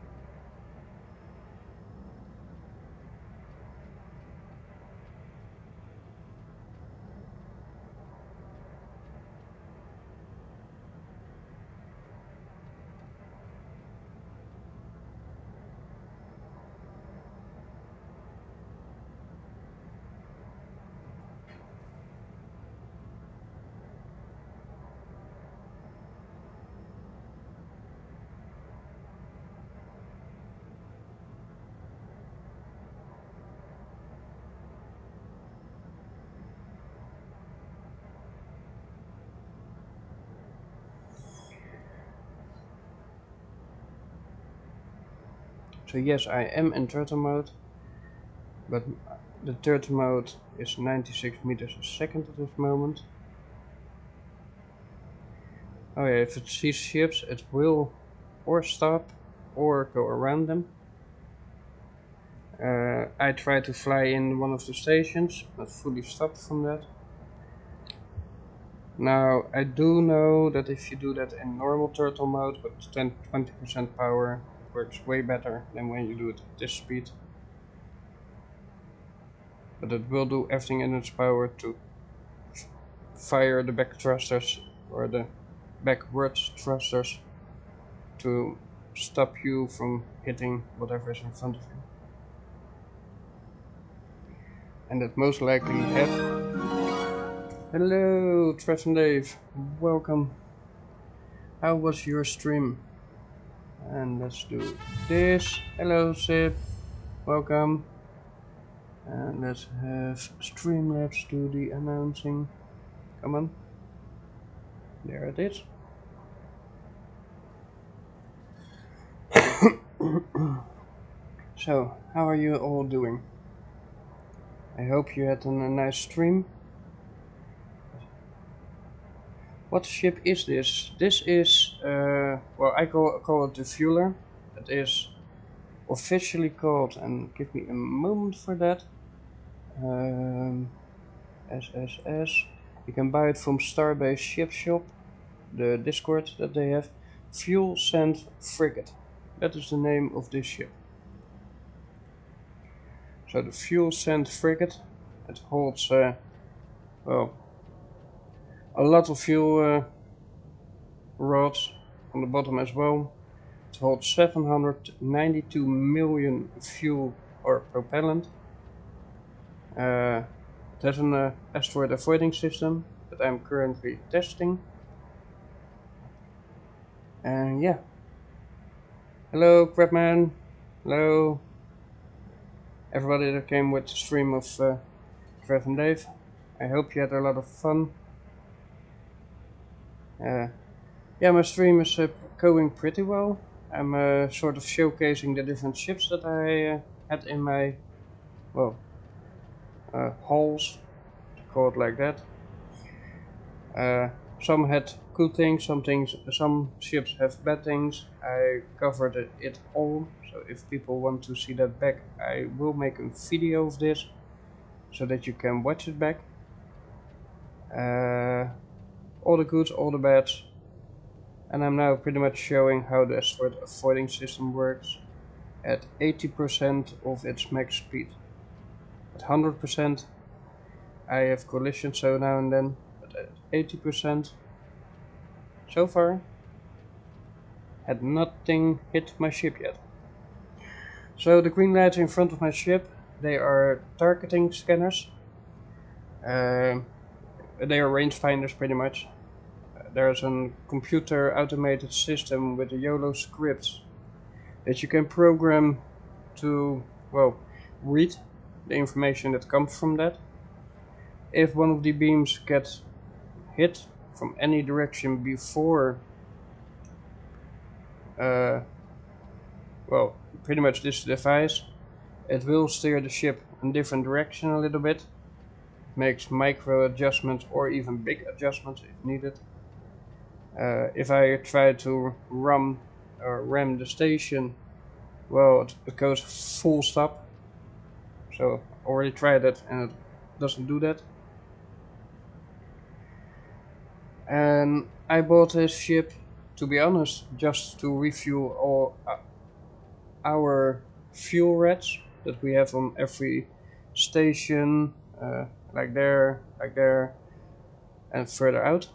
So yes, I am in turtle mode, but the turtle mode is 96 meters a second at this moment. Oh yeah, if it sees ships, it will or stop or go around them. I try to fly in one of the stations, but fully stopped from that. Now, I do know that if you do that in normal turtle mode with 20% power, it works way better than when you do it at this speed. But it will do everything in its power to fire the back thrusters or the backwards thrusters to stop you from hitting whatever is in front of you. And that most likely have. Hello, Trev and Dave. Welcome. How was your stream? And let's do this. Hello, Sip. Welcome. And let's have Streamlabs do the announcing. Come on. There it is. So, how are you all doing? I hope you had a nice stream. What ship is this? This is, well, I call it the Fueler. It is officially called, and give me a moment for that, SSS. You can buy it from Starbase Ship Shop, the Discord that they have. Fuel Sand Frigate. That is the name of this ship. So the Fuel Sand Frigate, It holds, well, a lot of fuel rods on the bottom as well. It holds 792 million fuel or propellant. It has an asteroid avoiding system that I'm currently testing. And yeah. Hello, Crabman. Hello. Everybody that came with the stream of Trev and Dave. I hope you had a lot of fun. Yeah, my stream is going pretty well. I'm sort of showcasing the different ships that I had in my, well, halls, to call it like that. Some had good things, some ships have bad things. I covered it all, so if people want to see that back, I will make a video of this, so that you can watch it back. All the goods, all the bads. And I'm now pretty much showing how the asteroid avoiding system works at 80% of its max speed. At 100% I have collisions so now and then, but at 80% so far had nothing hit my ship yet. So the green lights in front of my ship, they are targeting scanners. They are rangefinders pretty much. There's a computer automated system with a YOLO script that you can program to, well, read the information that comes from that. If one of the beams gets hit from any direction before, well, pretty much this device, it will steer the ship in a different direction a little bit. It makes micro adjustments or even big adjustments if needed. If I try to ram the station, well, it goes full stop. So I already tried that and it doesn't do that. And I bought this ship, to be honest, just to refuel all our fuel rats that we have on every station, like there, and further out.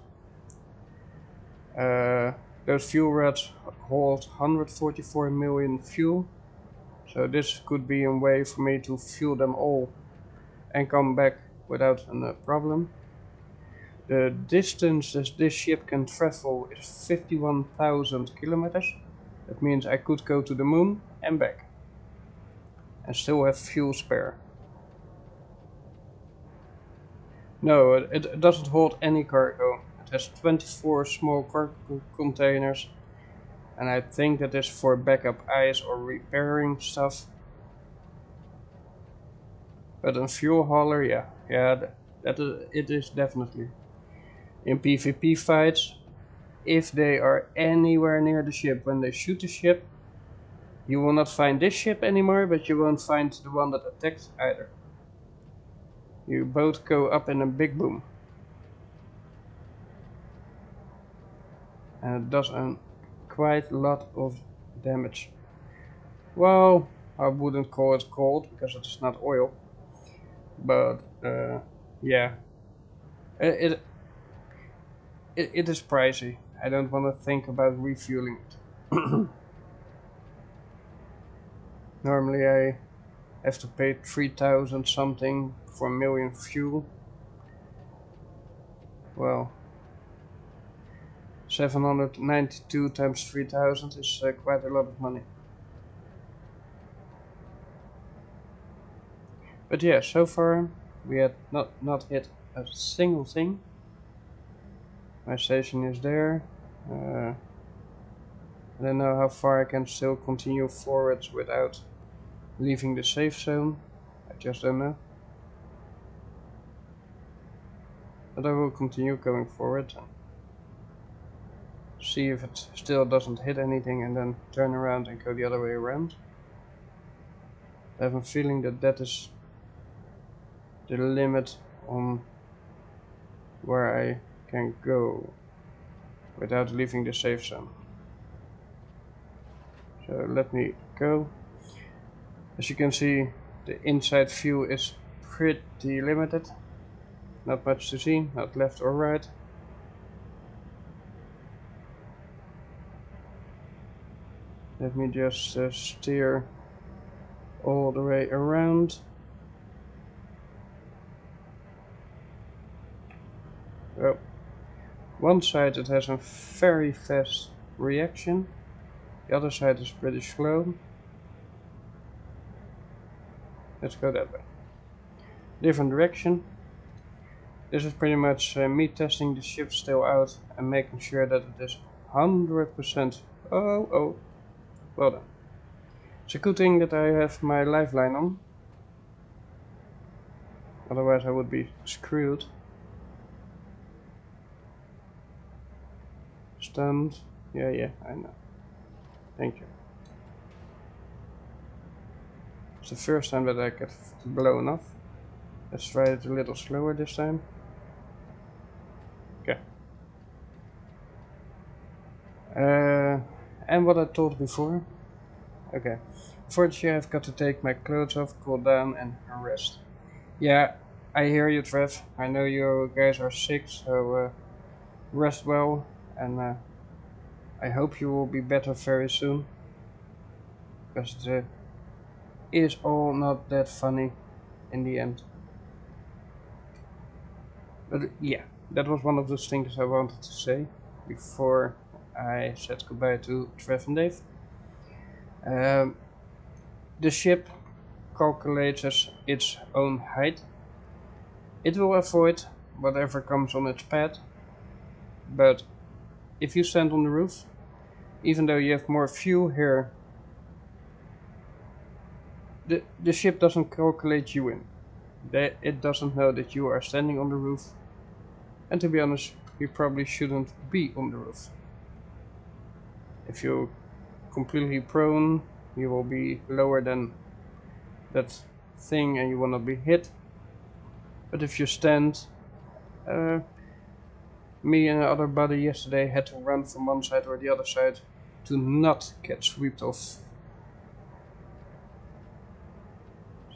Those fuel rods hold 144 million fuel, so this could be a way for me to fuel them all and come back without a problem. The distance that this ship can travel is 51,000 kilometers. That means I could go to the moon and back and still have fuel spare. No, it doesn't hold any cargo. It has 24 small cargo containers, and I think that is for backup ice or repairing stuff. But a fuel hauler, yeah, it is definitely. In PvP fights, if they are anywhere near the ship when they shoot the ship, you will not find this ship anymore, but you won't find the one that attacked either. You both go up in a big boom. And it does quite a lot of damage. Well, I wouldn't call it cold because it's not oil. But yeah, it is pricey. I don't want to think about refueling it. Normally I have to pay 3,000 something for 1 million fuel. Well, 792 times 3,000 is quite a lot of money. But yeah, so far we had not hit a single thing. My station is there. I don't know how far I can still continue forwards without leaving the safe zone. I just don't know. But I will continue going forward and see if it still doesn't hit anything and then turn around and go the other way around. I have a feeling that that is the limit on where I can go without leaving the safe zone. So let me go. As you can see, the inside view is pretty limited. Not much to see, not left or right. Let me just steer all the way around. Well, one side it has a very fast reaction, the other side is pretty slow. Let's go that way. Different direction. This is pretty much me testing the ship still out and making sure that it is 100%. Oh, well done. It's a good thing that I have my lifeline on. Otherwise I would be screwed. Stunned. Yeah, I know. Thank you. It's the first time that I get blown off. Let's try it a little slower this time. Okay. And what I told before. Okay. Fortunately, I've got to take my clothes off, cool down, and rest. Yeah, I hear you, Trev. I know you guys are sick, so rest well, and I hope you will be better very soon. Because it is all not that funny in the end. But yeah, that was one of those things I wanted to say before I said goodbye to Trev and Dave. The ship calculates its own height. It will avoid whatever comes on its path, but if you stand on the roof, even though you have more fuel here, the ship doesn't calculate you in. It doesn't know that you are standing on the roof, and to be honest, you probably shouldn't be on the roof. If you're completely prone, you will be lower than that thing and you will not be hit. But if you stand, me and another buddy yesterday had to run from one side or the other side to not get swept off.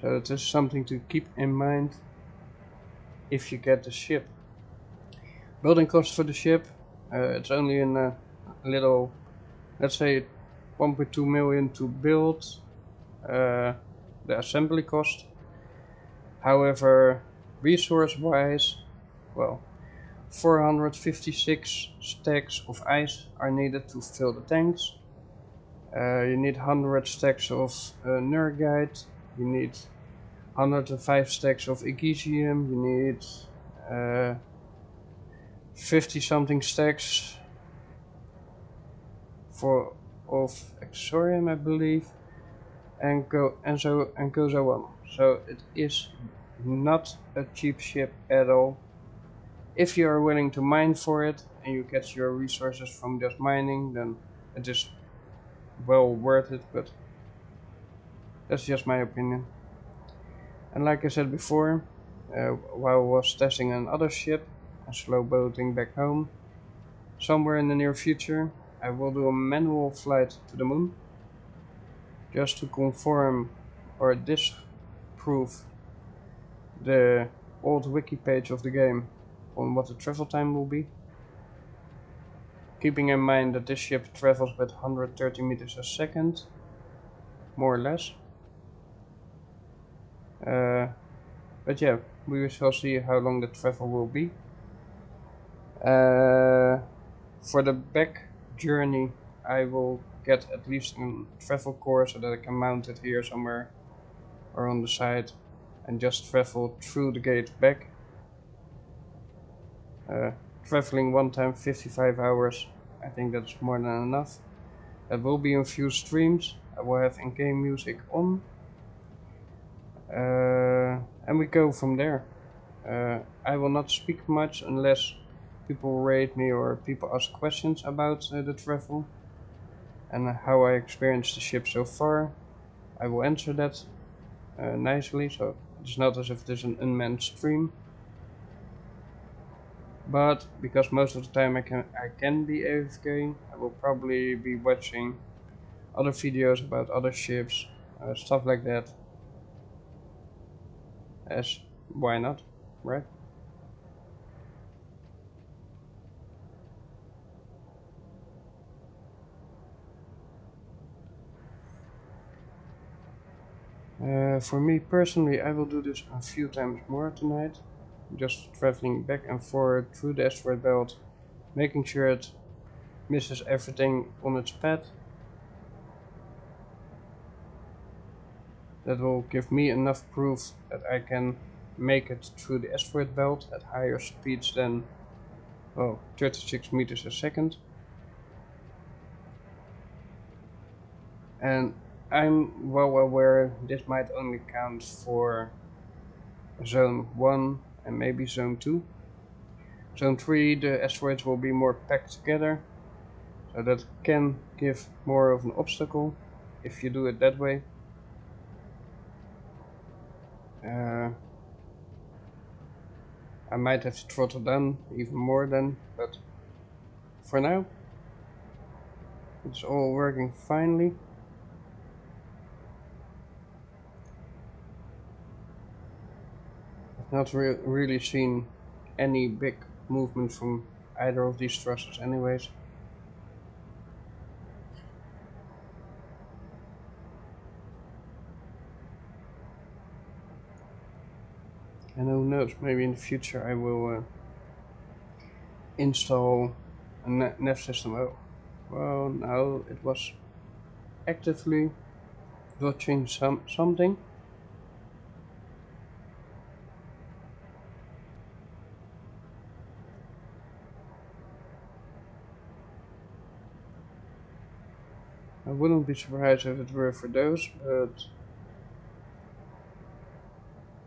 So it is something to keep in mind if you get the ship. Building cost for the ship, it's only in a little, let's say 1.2 million to build the assembly cost. However, resource wise, well, 456 stacks of ice are needed to fill the tanks. You need 100 stacks of Nergite, you need 105 stacks of Egesium, you need 50 something stacks of Exorium, I believe, and goes on. So it is not a cheap ship at all. If you are willing to mine for it and you get your resources from just mining, then it is well worth it, but that's just my opinion. And like I said before, while I was testing another ship and slow boating back home, somewhere in the near future I will do a manual flight to the moon, just to confirm or disprove the old wiki page of the game on what the travel time will be. Keeping in mind that this ship travels with 130 meters a second, more or less. But yeah, we shall see how long the travel will be. For the back journey, I will get at least a travel core so that I can mount it here somewhere or on the side and just travel through the gate back. Traveling one time 55 hours, I think that's more than enough. That will be in few streams. I will have in-game music on. And we go from there. I will not speak much unless people rate me or people ask questions about the travel and how I experienced the ship so far. I will answer that nicely, so it's not as if it is an unmanned stream. But because most of the time I can be AFK, I will probably be watching other videos about other ships, stuff like that. as why not, right? For me personally, I will do this a few times more tonight, just traveling back and forth through the asteroid belt, making sure it misses everything on its path. That will give me enough proof that I can make it through the asteroid belt at higher speeds than, well, 36 meters a second. And I'm well aware this might only count for Zone 1 and maybe Zone 2. Zone 3, the asteroids will be more packed together, so that can give more of an obstacle if you do it that way. I might have to throttle down even more then, but for now it's all working finely. I've not really seen any big movement from either of these thrusters anyways. And who knows, maybe in the future I will install a nav system. Oh, well, now it was actively watching something. I wouldn't be surprised if it were for those, but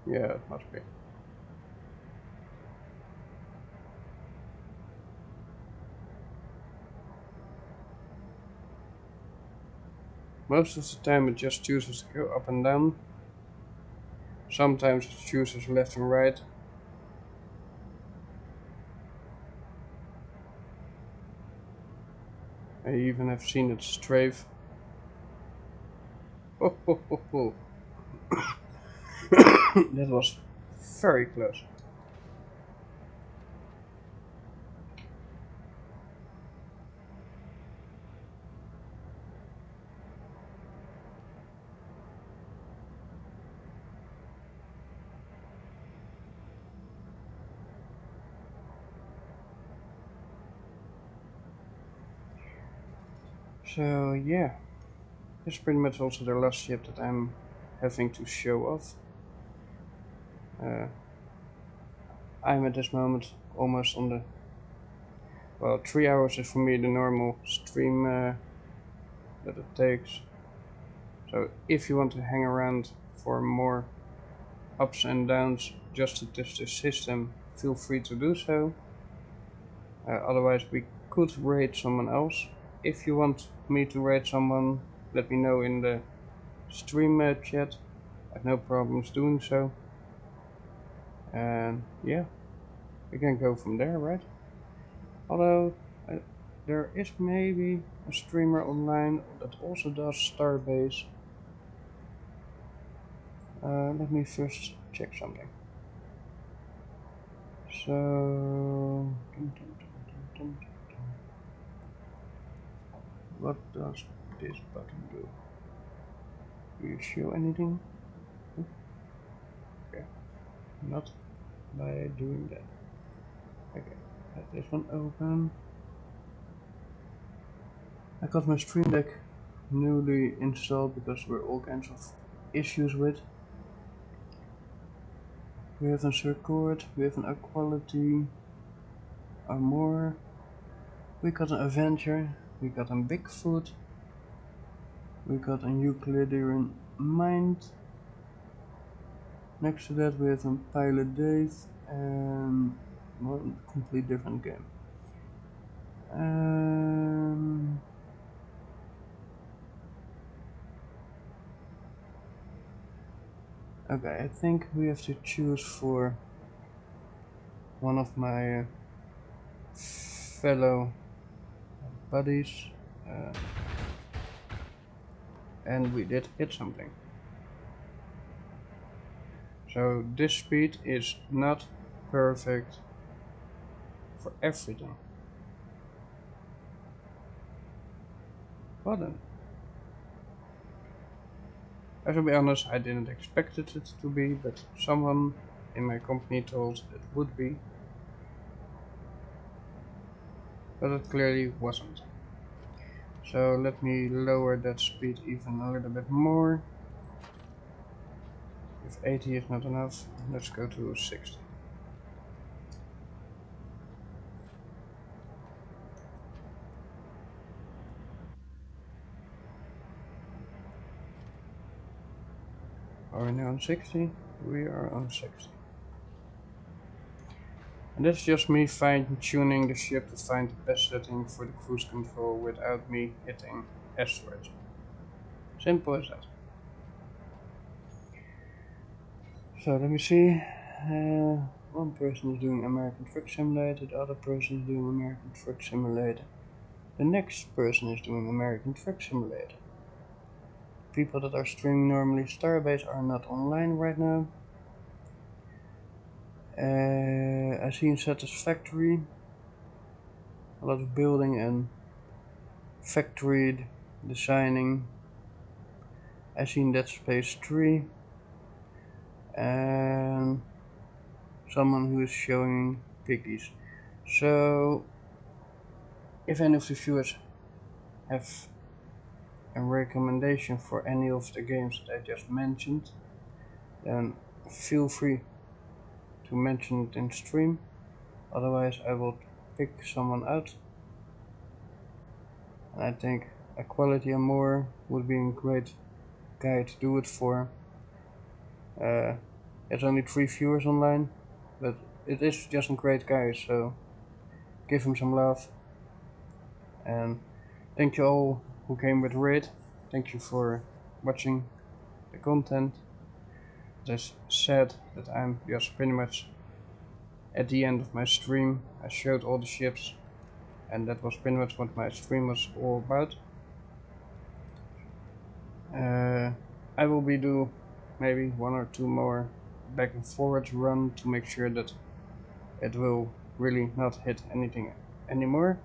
yeah, it must be. Most of the time it just chooses to go up and down. Sometimes it chooses left and right. I even have seen it strafe. Oh, oh, oh, oh. That was very close. So yeah, this is pretty much also the last ship that I'm having to show off. I'm at this moment almost on the, well, 3 hours is for me the normal stream that it takes. So if you want to hang around for more ups and downs just to test the system, feel free to do so. Otherwise we could raid someone else. If you want me to raid someone, let me know in the stream chat. I have no problems doing so. And yeah, we can go from there, right? Although there is maybe a streamer online that also does Starbase. Let me first check something. So, what does this button do? Do you show anything? Okay, not by doing that. Okay, have this one open. I got my Stream Deck newly installed because there were all kinds of issues with. We have a circuit, we have an equality, a more, we got an adventure, we got a Bigfoot, we got a Euclidean mind. Next to that we have a Pilot Dave and one complete different game. Okay, I think we have to choose for one of my fellow buddies, and we did hit something. So this speed is not perfect for everything. Well then. I should be honest, I didn't expect it to be, but someone in my company told it would be. But it clearly wasn't. So let me lower that speed even a little bit more. If 80 is not enough, let's go to 60. Are we now on 60? We are on 60. And that's just me fine-tuning the ship to find the best setting for the cruise control without me hitting asteroids. Simple as that. So let me see. One person is doing American Truck Simulator, the other person is doing American Truck Simulator. The next person is doing American Truck Simulator. People that are streaming normally Starbase are not online right now. I see in Satisfactory a lot of building and factory designing. I see in Dead Space 3 and someone who is showing piggies. So if any of the viewers have a recommendation for any of the games that I just mentioned, then feel free to mention it in stream. Otherwise I will pick someone out. And I think Equality and More would be a great guy to do it for. There's only 3 viewers online, but it is just a great guy, so give him some love. And thank you all who came with Raid. Thank you for watching the content. It is sad that I'm just pretty much at the end of my stream. I showed all the ships, and that was pretty much what my stream was all about. I will be do maybe 1 or 2 more back and forwards run to make sure that it will really not hit anything anymore.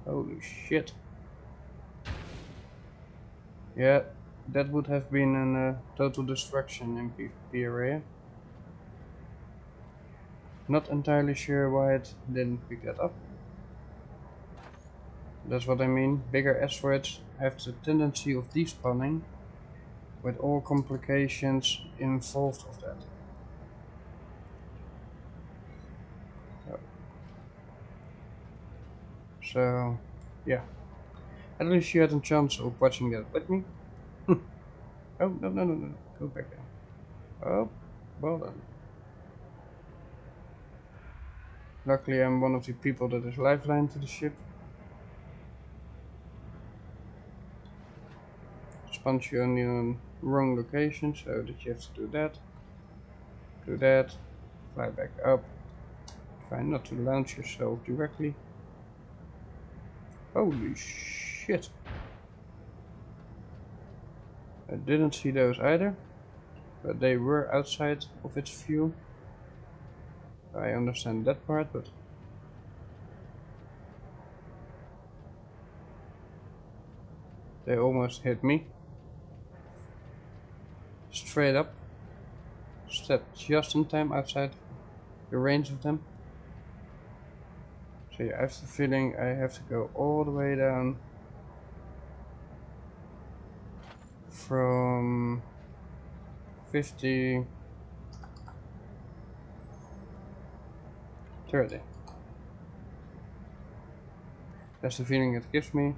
Holy shit. Yeah, that would have been a total destruction in PvP area. Not entirely sure why it didn't pick that up. That's what I mean. Bigger asteroids have the tendency of despawning, with all complications involved of that. So yeah, at least you had a chance of watching that with me. Oh, no, go back there. Oh, well done. Luckily I'm one of the people that is lifeline to the ship. Spawns you only on wrong location, so that you have to do that. Do that. Fly back up. Try not to launch yourself directly. Holy shit. I didn't see those either, but they were outside of its view. I understand that part, but they almost hit me. Straight up. Stepped just in time outside the range of them. So yeah, I have the feeling I have to go all the way down from 50 30. That's the feeling it gives me.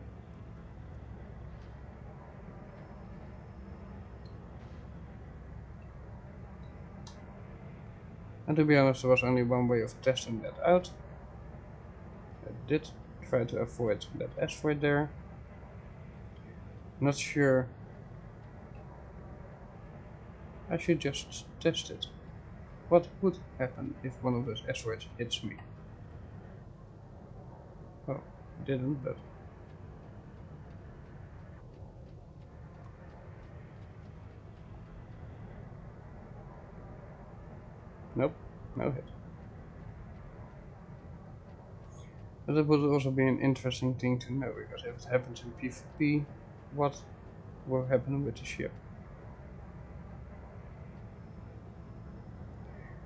And to be honest, there was only one way of testing that out. I did try to avoid that asteroid there. Not sure. I should just test it. What would happen if one of those asteroids hits me? Well, it didn't, but Nope, no hit. But that would also be an interesting thing to know, because if it happens in PvP, what will happen with the ship?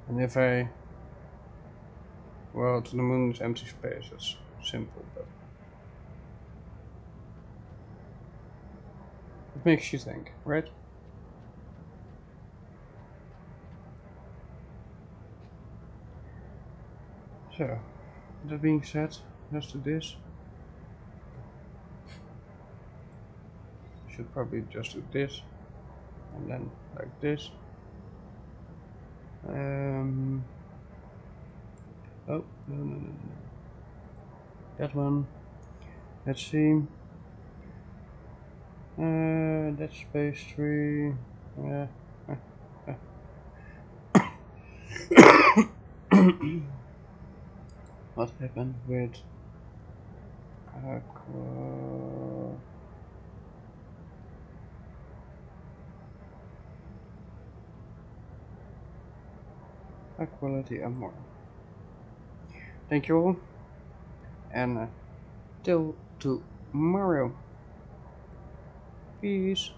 And if I... Well, to the moon is empty space, that's simple, but... It makes you think, right? So, that being said, let's do this. Should probably just do this, and then like this. Oh, no. That one. Let's see. That's space 3. Uh, what happened with quality and more? Thank you all, and till tomorrow. Peace.